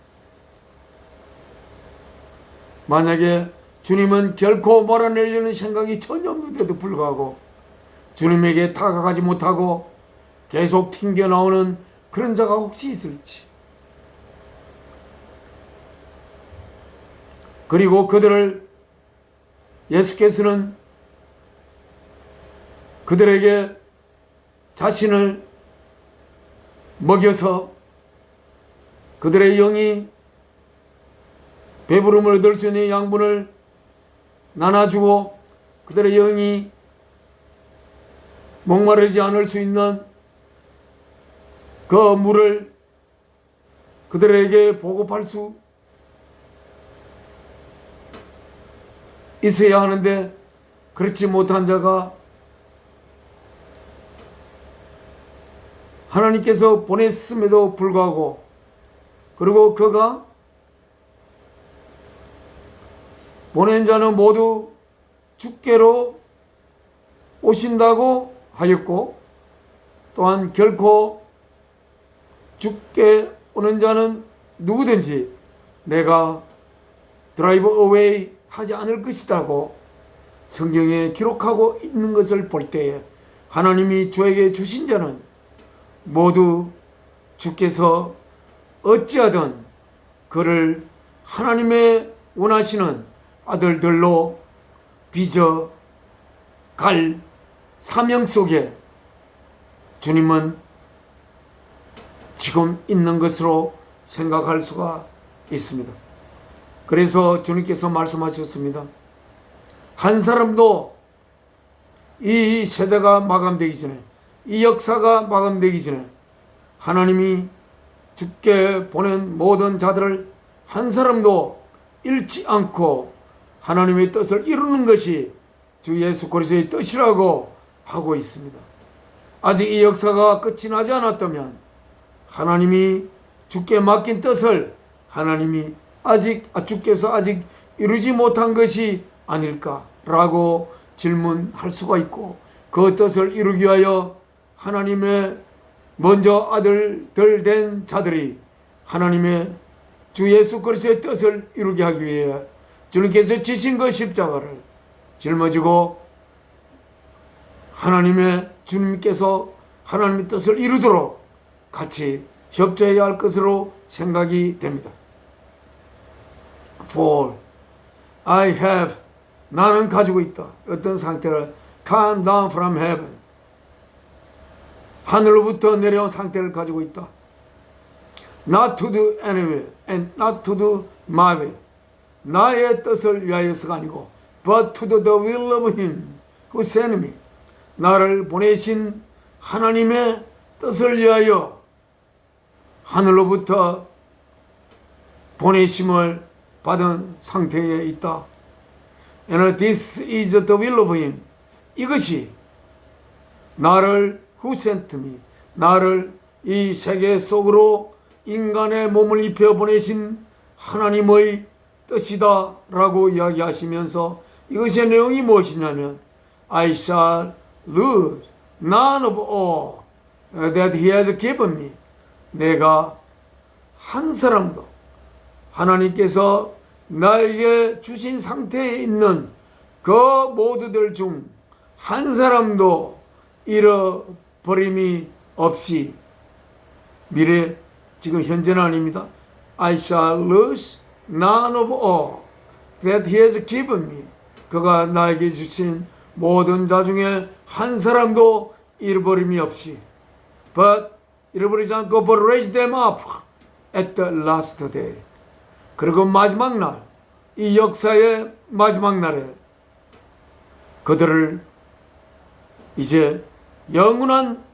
만약에 주님은 결코 몰아내려는 생각이 전혀 없는데도 불구하고 주님에게 다가가지 못하고 계속 튕겨나오는 그런 자가 혹시 있을지, 그리고 그들을 예수께서는 그들에게 자신을 먹여서 그들의 영이 배부름을 얻을 수 있는 양분을 나눠주고 그들의 영이 목마르지 않을 수 있는 그 물을 그들에게 보급할 수 있어야 하는데 그렇지 못한 자가 하나님께서 보냈음에도 불구하고, 그리고 그가 보낸 자는 모두 주께로 오신다고 하였고, 또한 결코 주께 오는 자는 누구든지 내가 드라이브 어웨이 하지 않을 것이라고 성경에 기록하고 있는 것을 볼 때에 하나님이 주에게 주신 자는 모두 주께서 어찌하든 그를 하나님의 원하시는 아들들로 빚어 갈 사명 속에 주님은 지금 있는 것으로 생각할 수가 있습니다. 그래서 주님께서 말씀하셨습니다. 한 사람도 이 세대가 마감되기 전에, 이 역사가 마감되기 전에 하나님이 주께 보낸 모든 자들을 한 사람도 잃지 않고 하나님의 뜻을 이루는 것이 주 예수 그리스도의 뜻이라고 하고 있습니다. 아직 이 역사가 끝이 나지 않았다면 하나님이 주께 맡긴 뜻을 하나님이 주께서 아직 이루지 못한 것이 아닐까라고 질문할 수가 있고, 그 뜻을 이루기 위하여 하나님의 먼저 아들들 된 자들이 하나님의 주 예수 그리스도의 뜻을 이루게 하기 위해 주님께서 지신 그 십자가를 짊어지고 하나님의 주님께서 하나님의 뜻을 이루도록 같이 협조해야 할 것으로 생각이 됩니다. For I have, 나는 가지고 있다. 어떤 상태를 come down from heaven, 하늘로부터 내려온 상태를 가지고 있다. Not to do anyway and not to do my way, 나의 뜻을 위하여서가 아니고 but to do the will of him who sent me, 나를 보내신 하나님의 뜻을 위하여 하늘로부터 보내심을 받은 상태에 있다. And this is the will of him, 이것이 나를 who sent me, 나를 이 세계 속으로 인간의 몸을 입혀 보내신 하나님의 뜻이다 라고 이야기하시면서 이것의 내용이 무엇이냐면 I shall lose none of all that he has given me, 내가 한 사람도 하나님께서 나에게 주신 상태에 있는 그 모두들 중 한 사람도 잃어버림이 없이, 미래 지금 현재는 아닙니다. I shall lose none of all that he has given me, 그가 나에게 주신 모든 자 중에 한 사람도 잃어버림이 없이, but 잃어버리지 않고 but raise them up at the last day, 그리고 마지막 날, 이 역사의 마지막 날에 그들을 이제 영원한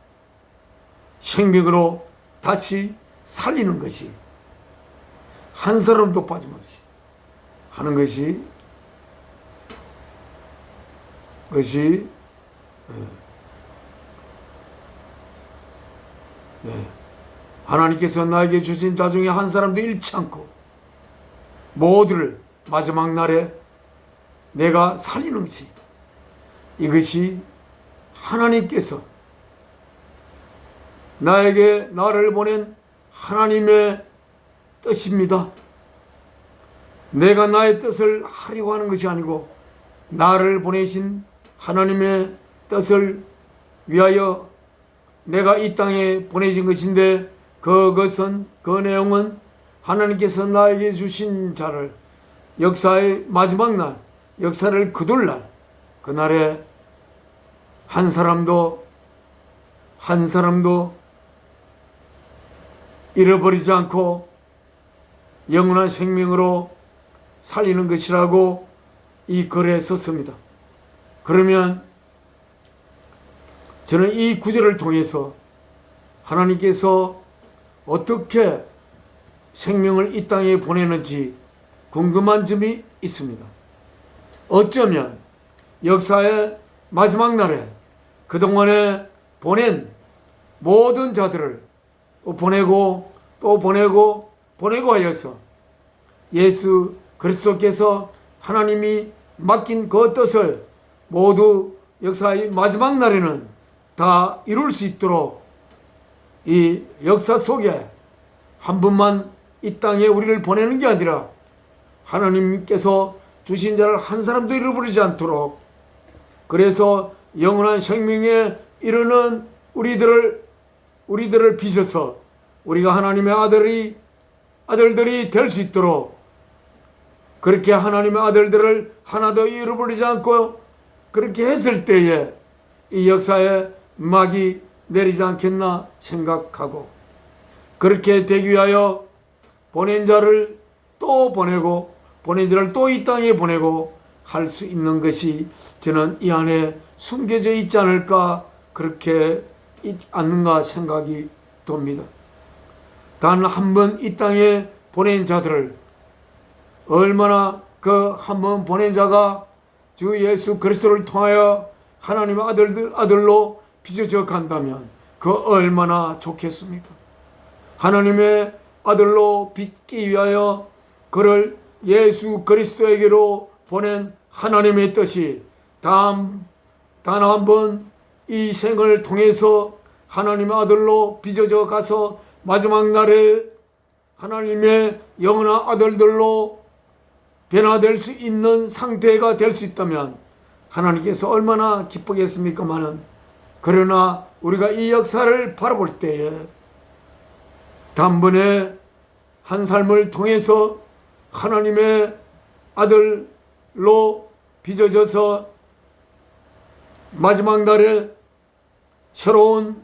생명으로 다시 살리는 것이, 한 사람도 빠짐없이 하는 것이 하나님께서 나에게 주신 자 중에 한 사람도 잃지 않고 모두를 마지막 날에 내가 살리는 것이, 이것이 하나님께서 나에게 나를 보낸 하나님의 뜻입니다. 내가 나의 뜻을 하려고 하는 것이 아니고 나를 보내신 하나님의 뜻을 위하여 내가 이 땅에 보내진 것인데, 그것은, 그 내용은 하나님께서 나에게 주신 자를 역사의 마지막 날, 역사를 거둘 날, 그날에 한 사람도 잃어버리지 않고 영원한 생명으로 살리는 것이라고 이 글에 썼습니다. 그러면 저는 이 구절을 통해서 하나님께서 어떻게 생명을 이 땅에 보내는지 궁금한 점이 있습니다. 어쩌면 역사의 마지막 날에 그동안에 보낸 모든 자들을 보내고 또 보내고 하여서 예수 그리스도께서 하나님이 맡긴 그 뜻을 모두 역사의 마지막 날에는 다 이룰 수 있도록 이 역사 속에 한 분만 이 땅에 우리를 보내는 게 아니라 하나님께서 주신 자를 한 사람도 잃어버리지 않도록, 그래서 영원한 생명에 이르는 우리들을 빚어서 우리가 하나님의 아들들이 될 수 있도록, 그렇게 하나님의 아들들을 하나도 잃어버리지 않고 그렇게 했을 때에 이 역사에 막이 내리지 않겠나 생각하고, 그렇게 되기 위하여 보낸 자를 또 보내고 보낸 자를 또 이 땅에 보내고 할 수 있는 것이 저는 이 안에 숨겨져 있지 않을까, 그렇게 있지 않는가 생각이 듭니다. 단 한 번 이 땅에 보낸 자들을, 얼마나 그 한 번 보낸 자가 주 예수 그리스도를 통하여 하나님의 아들로 빚어져 간다면 그 얼마나 좋겠습니까? 하나님의 아들로 빚기 위하여 그를 예수 그리스도에게로 보낸 하나님의 뜻이 단 한 번 이 생을 통해서 하나님의 아들로 빚어져 가서 마지막 날에 하나님의 영원한 아들들로 변화될 수 있는 상태가 될 수 있다면 하나님께서 얼마나 기쁘겠습니까마는, 그러나 우리가 이 역사를 바라볼 때에 단번에 한 삶을 통해서 하나님의 아들로 빚어져서 마지막 날에 새로운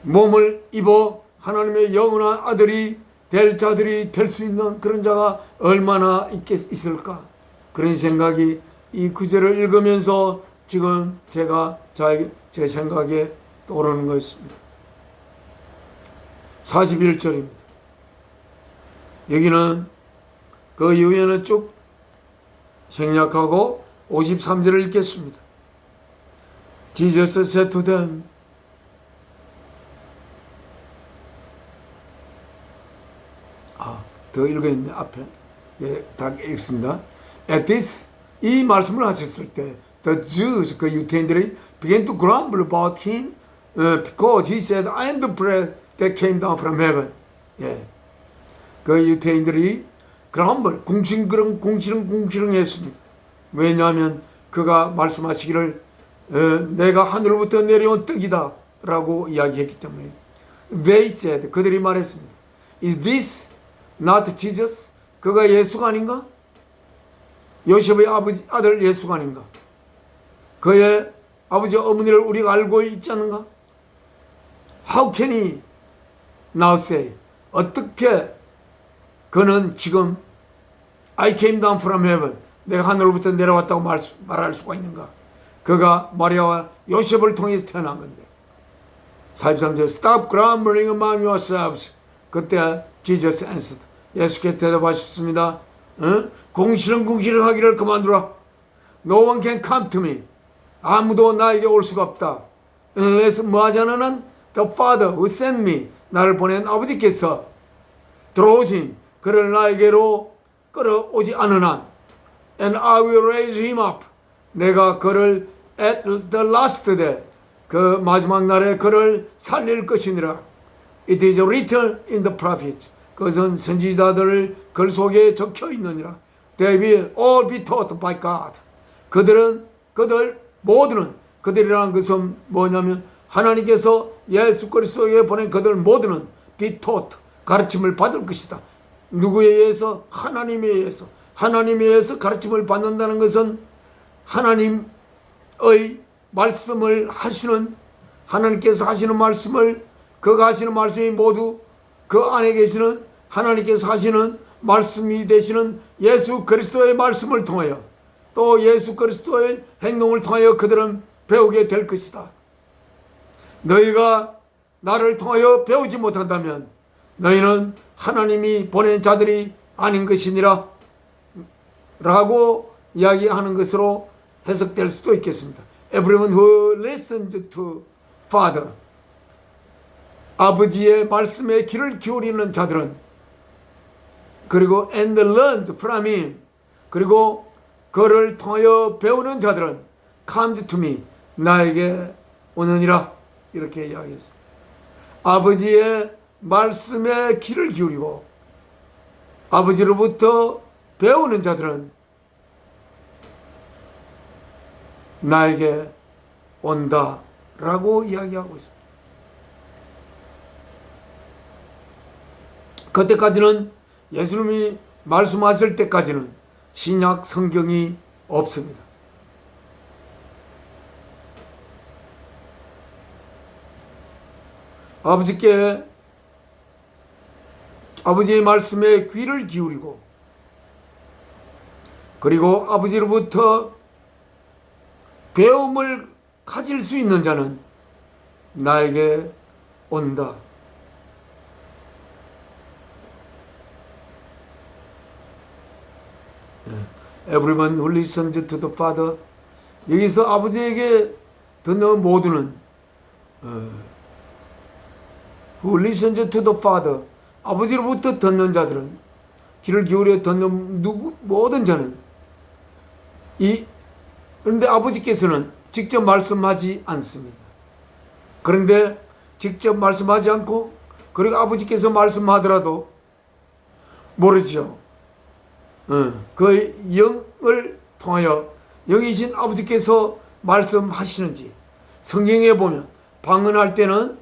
몸을 입어 하나님의 영원한 아들이 될 자들이 될 수 있는 그런 자가 얼마나 있을까? 그런 생각이 이 구절을 읽으면서 지금 제 생각에 떠오르는 것입니다. 41절입니다. 여기는 그 이후에는 쭉 생략하고 53절을 읽겠습니다. Jesus said to them, 더 읽어있네 앞에. 예, 다 읽습니다. At this, 이 말씀을 하셨을 때 the Jews, 그 유대인들이 began to grumble about him because he said, I am the bread that came down from heaven. 예, 그 유대인들이 grumble, 궁시렁 했습니다. 왜냐하면 그가 말씀하시기를 내가 하늘로부터 내려온 떡이다 라고 이야기했기 때문에. They said, 그들이 말했습니다. Is this not Jesus? 그가 예수가 아닌가? 요셉의 아들 예수가 아닌가? 그의 아버지 어머니를 우리가 알고 있지 않는가? How can he now say? 어떻게 그는 지금 I came down from heaven, 내가 하늘로부터 내려왔다고 말할 수가 있는가? 그가 마리아와 요셉을 통해서 태어난 건데. 43절 Stop grumbling among yourselves. 그때 Jesus answered. 예수께서 대답하셨습니다. 궁시렁 하기를 그만두라. No one can come to me. 아무도 나에게 올 수가 없다. Unless 뭐하지 않으는 the Father who sent me. 나를 보낸 아버지께서 draws him. 그를 나에게로 끌어오지 않은 한. And I will raise him up. 내가 그를 at the last day. 그 마지막 날에 그를 살릴 것이니라. It is written in the prophets. 그것은 선지자들 글 속에 적혀 있느니라. They will all be taught by God. 그들 모두는, 그들이라는 것은 뭐냐면 하나님께서 예수 그리스도에게 보낸 그들 모두는 be taught, 가르침을 받을 것이다. 누구에 의해서? 하나님에 의해서. 하나님에 의해서 가르침을 받는다는 것은 하나님의 말씀을 하시는, 하나님께서 하시는 말씀을, 그가 하시는 말씀이 모두 그 안에 계시는 하나님께서 하시는 말씀이 되시는 예수 그리스도의 말씀을 통하여, 또 예수 그리스도의 행동을 통하여 그들은 배우게 될 것이다. 너희가 나를 통하여 배우지 못한다면 너희는 하나님이 보낸 자들이 아닌 것이니라 라고 이야기하는 것으로 해석될 수도 있겠습니다. Everyone who listens to Father, 아버지의 말씀에 귀를 기울이는 자들은, 그리고 and learns from him, 그리고 그를 통하여 배우는 자들은 comes to me, 나에게 오느니라, 이렇게 이야기했습니다. 아버지의 말씀에 귀를 기울이고 아버지로부터 배우는 자들은 나에게 온다 라고 이야기하고 있습니다. 그때까지는, 예수님이 말씀하실 때까지는 신약 성경이 없습니다. 아버지께, 아버지의 말씀에 귀를 기울이고 그리고 아버지로부터 배움을 가질 수 있는 자는 나에게 온다. Everyone who listens to the Father. 여기서 아버지에게 듣는 모두는 who listens to the Father, 아버지로부터 듣는 자들은, 귀를 기울여 듣는 모든 자는 그런데 아버지께서는 직접 말씀하지 않습니다. 그런데 직접 말씀하지 않고, 그리고 아버지께서 말씀하더라도 모르죠. 그 영을 통하여, 영이신 아버지께서 말씀하시는지, 성경에 보면 방언할 때는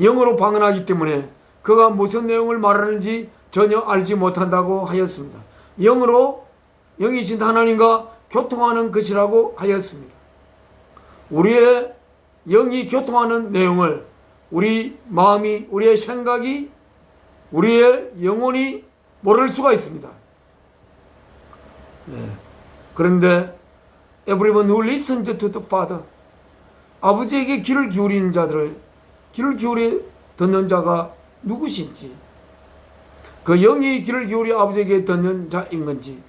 영어로 방언하기 때문에 그가 무슨 내용을 말하는지 전혀 알지 못한다고 하였습니다. 영어로 영이신 하나님과 교통하는 것이라고 하였습니다. 우리의 영이 교통하는 내용을 우리 마음이, 우리의 생각이, 우리의 영혼이 모를 수가 있습니다. 네. 그런데 everyone who listens to the Father, 아버지에게 귀를 기울이는 자들을, 귀를 기울여 듣는 자가 누구신지, 그 영이 귀를 기울여 아버지에게 듣는 자인 건지,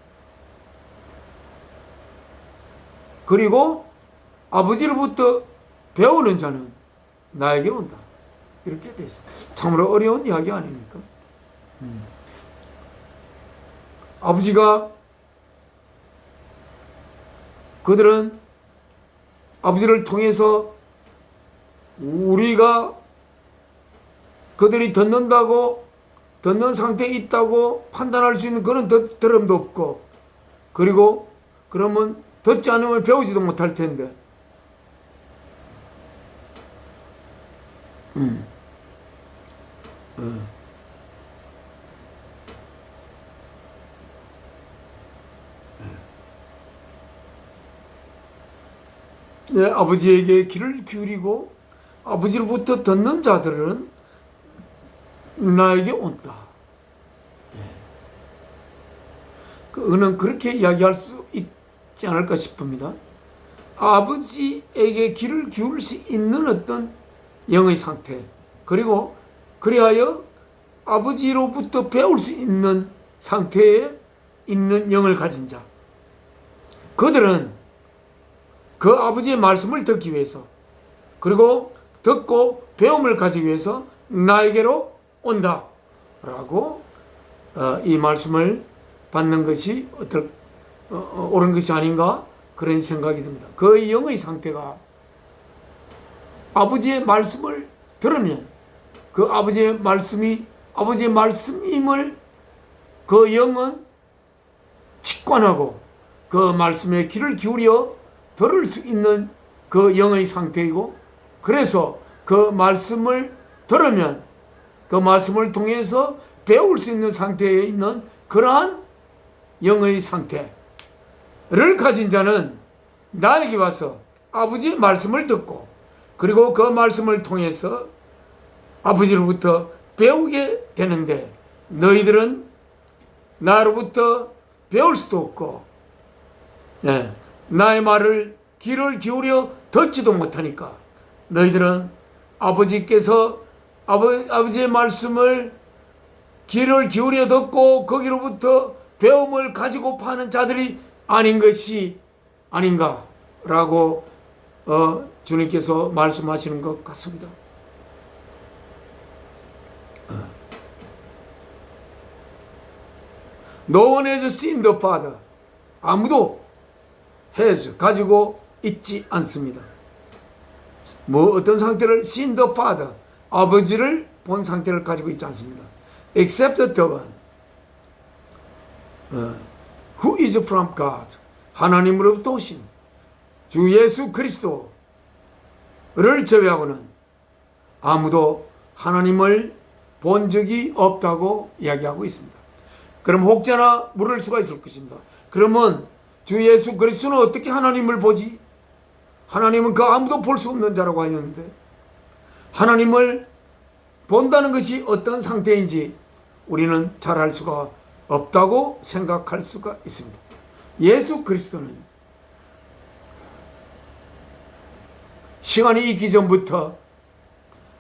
그리고 아버지로부터 배우는 자는 나에게 온다. 이렇게 되어 있습니다. 참으로 어려운 이야기 아닙니까? 아버지가, 그들은 아버지를 통해서 우리가 그들이 듣는다고, 듣는 상태에 있다고 판단할 수 있는 그런 들음도 없고, 그리고 그러면 듣지 않으면 배우지도 못할 텐데, 네, 아버지에게 귀를 기울이고 아버지로부터 듣는 자들은 나에게 온다. 그는 그렇게 이야기할 수 있지 않을까 싶습니다. 아버지에게 귀를 기울일 수 있는 어떤 영의 상태, 그리고 그리하여 아버지로부터 배울 수 있는 상태에 있는 영을 가진 자, 그들은 그 아버지의 말씀을 듣기 위해서, 그리고 듣고 배움을 가지기 위해서 나에게로 온다 라고 이 말씀을 받는 것이 옳은 것이 아닌가, 그런 생각이 듭니다. 그 영의 상태가 아버지의 말씀을 들으면, 그 아버지의 말씀이 아버지의 말씀임을 그 영은 직관하고 그 말씀에 귀를 기울여 들을 수 있는 그 영의 상태이고, 그래서 그 말씀을 들으면 그 말씀을 통해서 배울 수 있는 상태에 있는 그러한 영의 상태를 가진 자는 나에게 와서 아버지의 말씀을 듣고, 그리고 그 말씀을 통해서 아버지로부터 배우게 되는데, 너희들은 나로부터 배울 수도 없고, 네, 나의 말을 귀를 기울여 듣지도 못하니까 너희들은 아버지께서 아버지의 말씀을 귀를 기울여 듣고 거기로부터 배움을 가지고 파는 자들이 아닌 것이 아닌가라고 주님께서 말씀하시는 것 같습니다. No one has seen the Father. 아무도 has 가지고 있지 않습니다. 뭐 어떤 상태를 seen the Father, 아버지를 본 상태를 가지고 있지 않습니다. Except the one who is from God, 하나님으로부터 오신 주 예수 그리스도를 제외하고는 아무도 하나님을 본 적이 없다고 이야기하고 있습니다. 그럼 혹자나 물을 수가 있을 것입니다. 그러면 주 예수 그리스도는 어떻게 하나님을 보지? 하나님은 그 아무도 볼 수 없는 자라고 하였는데, 하나님을 본다는 것이 어떤 상태인지 우리는 잘 알 수가 없다고 생각할 수가 있습니다. 예수 그리스도는 시간이 있기 전부터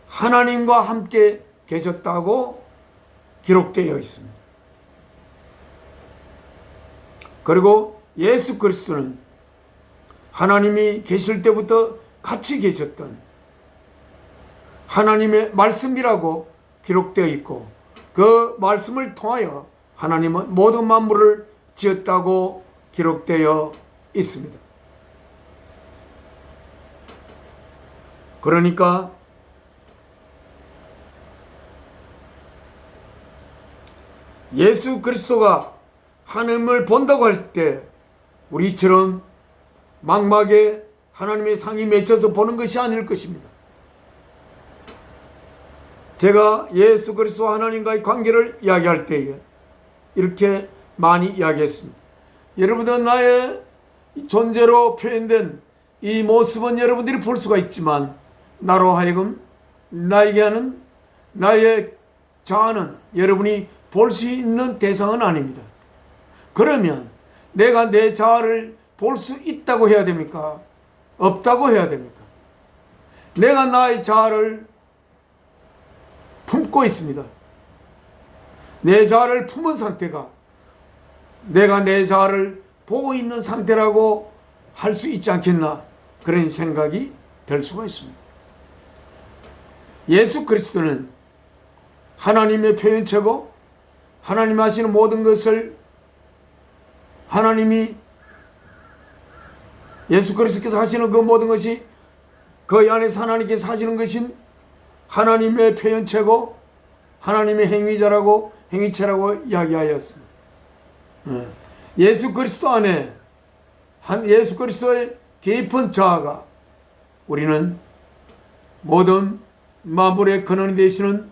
하나님과 함께 계셨다고 기록되어 있습니다. 그리고 예수 그리스도는 하나님이 계실 때부터 같이 계셨던 하나님의 말씀이라고 기록되어 있고, 그 말씀을 통하여 하나님은 모든 만물을 지었다고 기록되어 있습니다. 그러니까 예수 그리스도가 하나님을 본다고 할 때 우리처럼 막막에 하나님의 상이 맺혀서 보는 것이 아닐 것입니다. 제가 예수 그리스도 하나님과의 관계를 이야기할 때에 이렇게 많이 이야기했습니다. 여러분은 나의 존재로 표현된 이 모습은 여러분들이 볼 수가 있지만 나로 하여금 나에게 하는 나의 자아는 여러분이 볼 수 있는 대상은 아닙니다. 그러면 내가 내 자아를 볼 수 있다고 해야 됩니까? 없다고 해야 됩니까? 내가 나의 자아를 품고 있습니다. 내 자아를 품은 상태가 내가 내 자아를 보고 있는 상태라고 할 수 있지 않겠나, 그런 생각이 들 수가 있습니다. 예수 그리스도는 하나님의 표현체고 하나님 하시는 모든 것을 하나님이 예수 그리스도께서 하시는 그 모든 것이 그 안에서 하나님께서 하시는 것인 하나님의 표현체고 하나님의 행위자라고 행위체라고 이야기하였습니다. 예수 그리스도 안에 예수 그리스도의 깊은 자아가 우리는 모든 만물의 근원이 되시는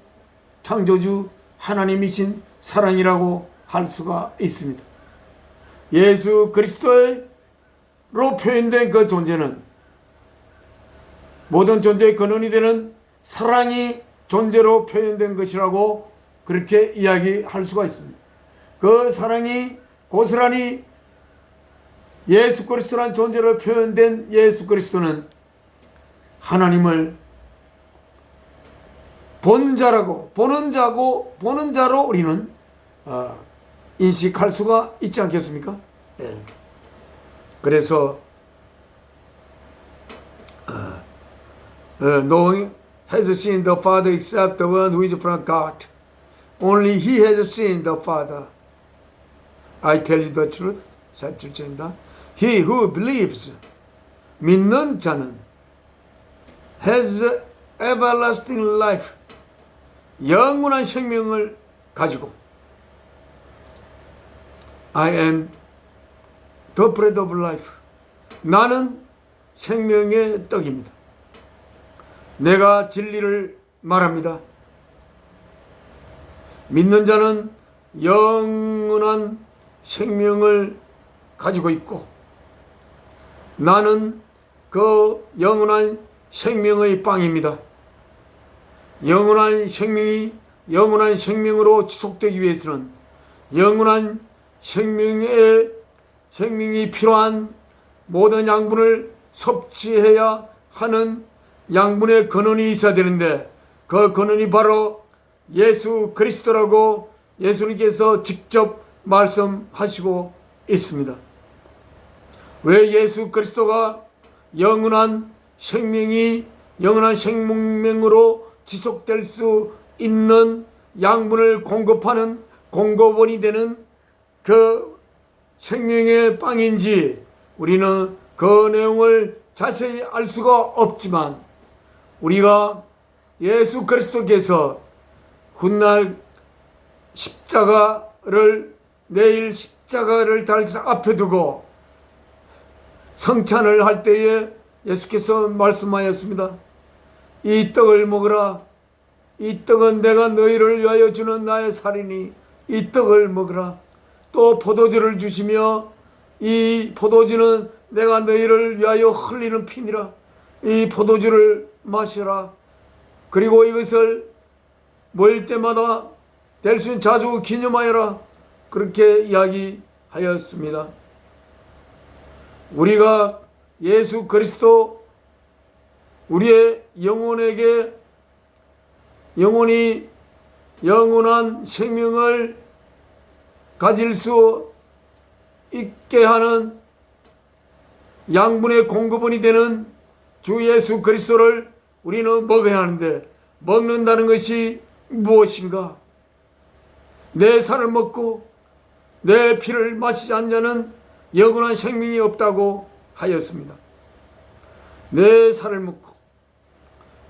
창조주 하나님이신 사랑이라고 할 수가 있습니다. 예수 그리스도로 표현된 그 존재는 모든 존재의 근원이 되는 사랑이 존재로 표현된 것이라고 그렇게 이야기할 수가 있습니다. 그 사랑이 고스란히 예수 그리스도란 존재로 표현된 예수 그리스도는 하나님을 본자라고 보는 자로 우리는 인식할 수가 있지 않겠습니까? 예. 그래서 No one has seen the Father except the one who is from God. Only He has seen the Father. I tell you the truth. 자, 둘째입니다. He who believes, 믿는 자는 has everlasting life, 영원한 생명을 가지고 I am the bread of life. 나는 생명의 떡입니다. 내가 진리를 말합니다. 믿는 자는 영원한 생명을 가지고 있고 나는 그 영원한 생명의 빵입니다. 영원한 생명이 영원한 생명으로 지속되기 위해서는 영원한 생명이 필요한 모든 양분을 섭취해야 하는 양분의 근원이 있어야 되는데 그 근원이 바로 예수 그리스도라고 예수님께서 직접 말씀하시고 있습니다. 왜 예수 그리스도가 영원한 생명으로 지속될 수 있는 양분을 공급하는 공급원이 되는 그 생명의 빵인지 우리는 그 내용을 자세히 알 수가 없지만 우리가 예수 그리스도께서 훗날 내일 십자가를 달기서 앞에 두고 성찬을 할 때에 예수께서 말씀하였습니다. 이 떡을 먹으라. 이 떡은 내가 너희를 위하여 주는 나의 살이니 이 떡을 먹으라. 또 포도주를 주시며 이 포도주는 내가 너희를 위하여 흘리는 피니라. 이 포도주를 마시라. 그리고 이것을 모일 때마다 될 수 있는 자주 기념하여라. 그렇게 이야기하였습니다. 우리가 예수 그리스도 우리의 영혼에게 영원한 생명을 가질 수 있게 하는 양분의 공급원이 되는 주 예수 그리스도를 우리는 먹어야 하는데 먹는다는 것이 무엇인가? 내 살을 먹고 내 피를 마시지 않는 자는 영원한 생명이 없다고 하였습니다. 내 살을 먹고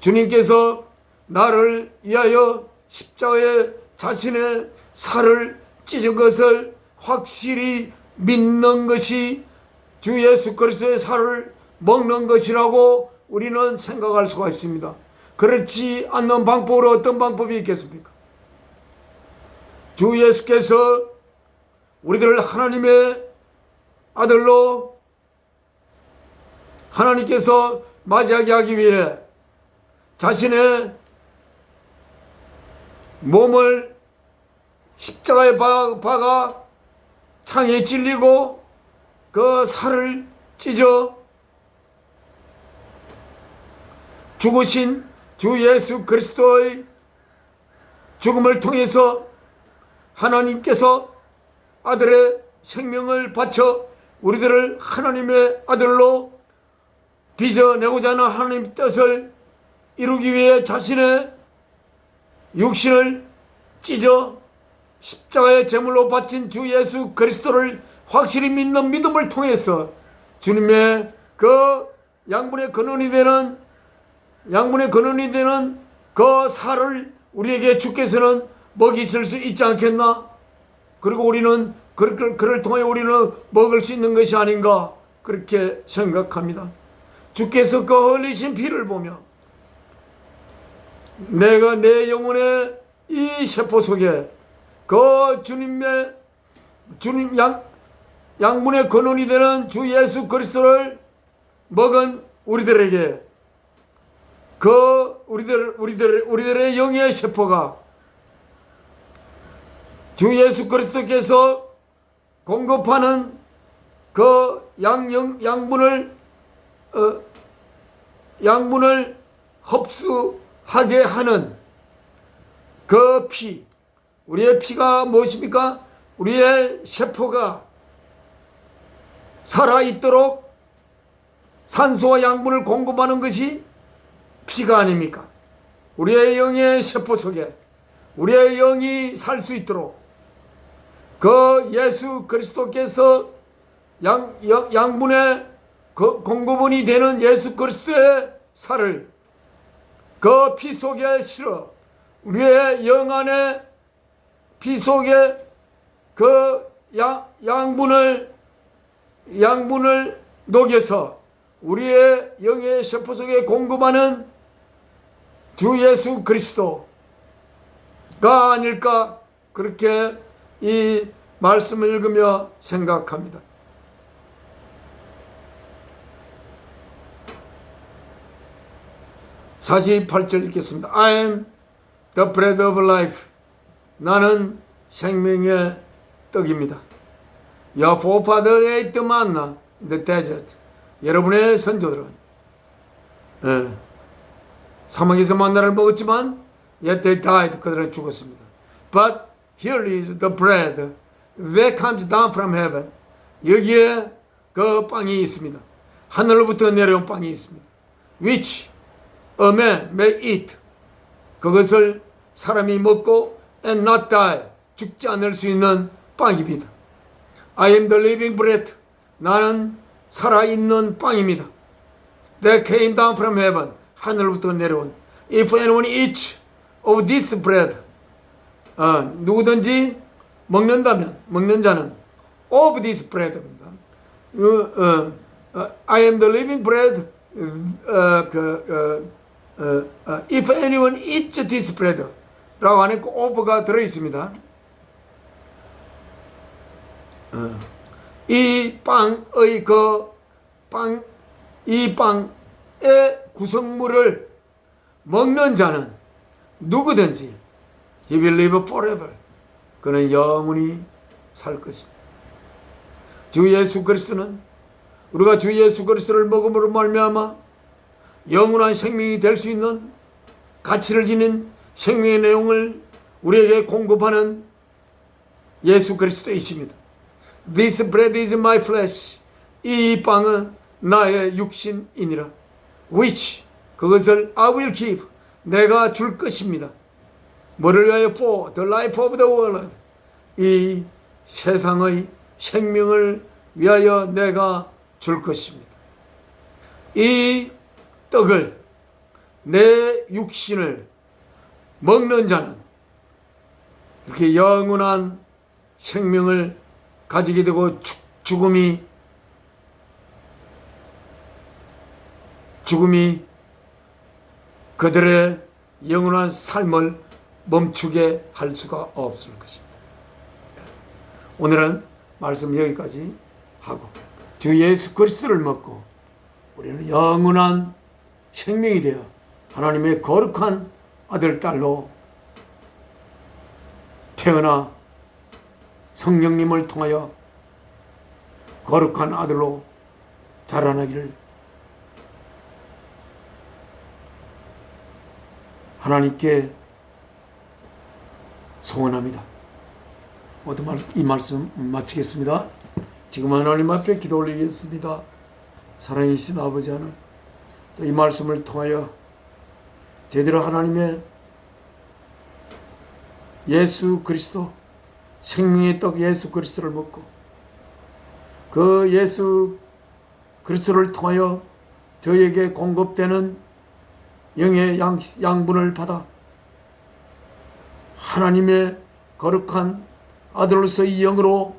주님께서 나를 위하여 십자가에 자신의 살을 찢은 것을 확실히 믿는 것이 주 예수 그리스도의 살을 먹는 것이라고 우리는 생각할 수가 있습니다. 그렇지 않는 방법으로 어떤 방법이 있겠습니까? 주 예수께서 우리들을 하나님의 아들로 하나님께서 맞이하게 하기 위해 자신의 몸을 십자가에 박아 창에 찔리고 그 살을 찢어 죽으신 주 예수 그리스도의 죽음을 통해서 하나님께서 아들의 생명을 바쳐 우리들을 하나님의 아들로 빚어내고자 하는 하나님의 뜻을 이루기 위해 자신의 육신을 찢어 십자가의 제물로 바친 주 예수 그리스도를 확실히 믿는 믿음을 통해서 주님의 그 양분의 근원이 되는 그 살을 우리에게 주께서는 먹이실 수 있지 않겠나? 그리고 우리는 그를 통해 우리는 먹을 수 있는 것이 아닌가 그렇게 생각합니다. 주께서 그 흘리신 피를 보며 내가 내 영혼의 이 세포 속에 그 주님 양분의 근원이 되는 주 예수 그리스도를 먹은 우리들에게 그 우리들의 영의 세포가 주 예수 그리스도께서 공급하는 그 양분을 흡수하게 하는 그 피, 우리의 피가 무엇입니까? 우리의 세포가 살아있도록 산소와 양분을 공급하는 것이 피가 아닙니까? 우리의 영의 세포 속에 우리의 영이 살 수 있도록 그 예수 그리스도께서 양분의 그 공급원이 되는 예수 그리스도의 살을 그 피 속에 실어 우리의 영 안에 피 속에 그 양분을 녹여서 우리의 영의 세포 속에 공급하는 주 예수 그리스도가 아닐까 그렇게 이 말씀을 읽으며 생각합니다. 48절 읽겠습니다. I am the bread of life. 나는 생명의 떡입니다. Your forefathers ate the manna in the desert. 여러분의 선조들은 사막에서 만나를 먹었지만 yet they died. 그들은 죽었습니다. But here is the bread that comes down from heaven. 여기에 그 빵이 있습니다. 하늘로부터 내려온 빵이 있습니다. Which a man may eat. 그것을 사람이 먹고 and not die. 죽지 않을 수 있는 빵입니다. I am the living bread. 나는 살아있는 빵입니다. That came down from heaven. 하늘로부터 내려온. If anyone eats of this bread. 누구든지 먹는 자는 of this bread입니다. I am the living bread. If anyone eats this bread 라고 안에 of가 들어있습니다. 이 빵의 구성물을 먹는 자는 누구든지 he will live forever. 그는 영원히 살 것입니다. 주 예수 그리스도는 우리가 주 예수 그리스도를 먹음으로 말미암아 영원한 생명이 될 수 있는 가치를 지닌 생명의 내용을 우리에게 공급하는 예수 그리스도이십니다. This bread is my flesh. 이 빵은 나의 육신이니라. Which 그것을 I will give. 내가 줄 것입니다. 뭐를 위하여? For the life of the world. 이 세상의 생명을 위하여 내가 줄 것입니다. 이 떡을 내 육신을 먹는 자는 이렇게 영원한 생명을 가지게 되고 죽음이 죽음이 그들의 영원한 삶을 멈추게 할 수가 없을 것입니다. 오늘은 말씀 여기까지 하고 주 예수 그리스도를 믿고 우리는 영원한 생명이 되어 하나님의 거룩한 아들 딸로 태어나 성령님을 통하여 거룩한 아들로 자라나기를 하나님께 소원합니다. 모두 이 말씀 마치겠습니다. 지금 하나님 앞에 기도 올리겠습니다. 사랑이신 아버지 하나님, 또 이 말씀을 통하여 제대로 하나님의 예수 그리스도, 생명의 떡 예수 그리스도를 먹고 그 예수 그리스도를 통하여 저에게 공급되는 영의 양분을 받아 하나님의 거룩한 아들로서 이 영으로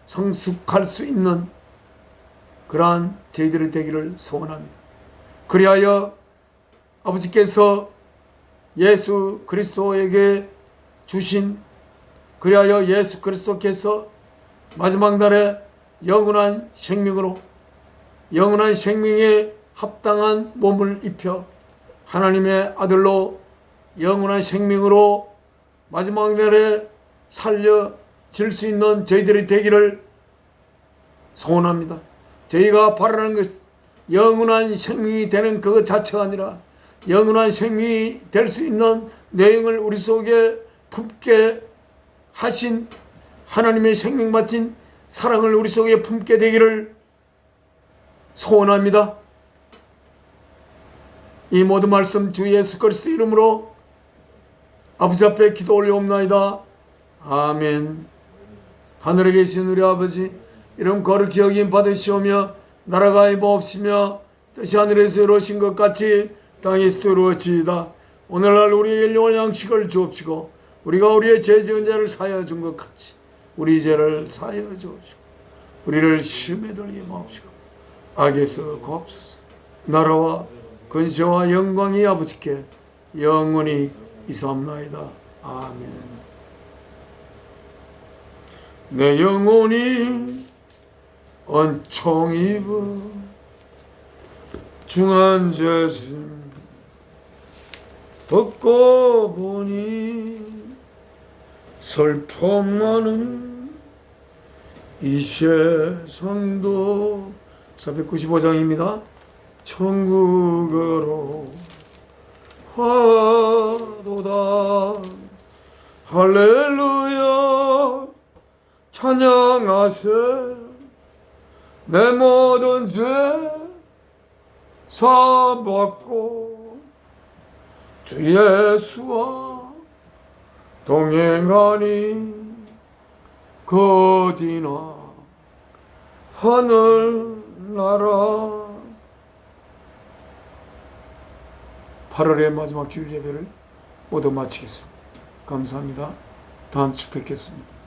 성숙할 수 있는 그러한 저희들이 되기를 소원합니다. 그리하여 아버지께서 예수 그리스도에게 주신, 그리하여 예수 그리스도께서 마지막 날에 영원한 생명으로, 영원한 생명에 합당한 몸을 입혀 하나님의 아들로 영원한 생명으로 마지막 날에 살려질 수 있는 저희들이 되기를 소원합니다. 저희가 바라는 것, 영원한 생명이 되는 그것 자체가 아니라 영원한 생명이 될 수 있는 내용을 우리 속에 품게 하신 하나님의 생명 맡은 사랑을 우리 속에 품게 되기를 소원합니다. 이 모든 말씀 주 예수 그리스도 이름으로 아버지 앞에 기도 올려옵나이다. 아멘. 하늘에 계신 우리 아버지, 이름 거룩히 여김 받으시오며 나라가 임하옵시며 뜻이 하늘에서 이루어진 것 같이 땅에서도 이루어지이다. 오늘날 우리의 일용할 양식을 주옵시고 우리가 우리의 죄 지은 자를 사하여 준 것 같이 우리 죄를 사하여 주옵시고 우리를 시험에 들게 마옵시고 악에서 구하옵소서. 나라와 권세와 영광이 아버지께 영원히 이사옵나이다. 아멘. 내 영혼이 은총 입어 중한 죄짐 벗고 보니 슬픔 많은 이 세상도 495장입니다. 천국으로 화도다. 할렐루야 찬양하세. 내 모든 죄 사받고 주 예수와 동행하니 그 어디나 하늘나라. 8월의 마지막 주일 예배를 모두 마치겠습니다. 감사합니다. 다음 주 뵙겠습니다.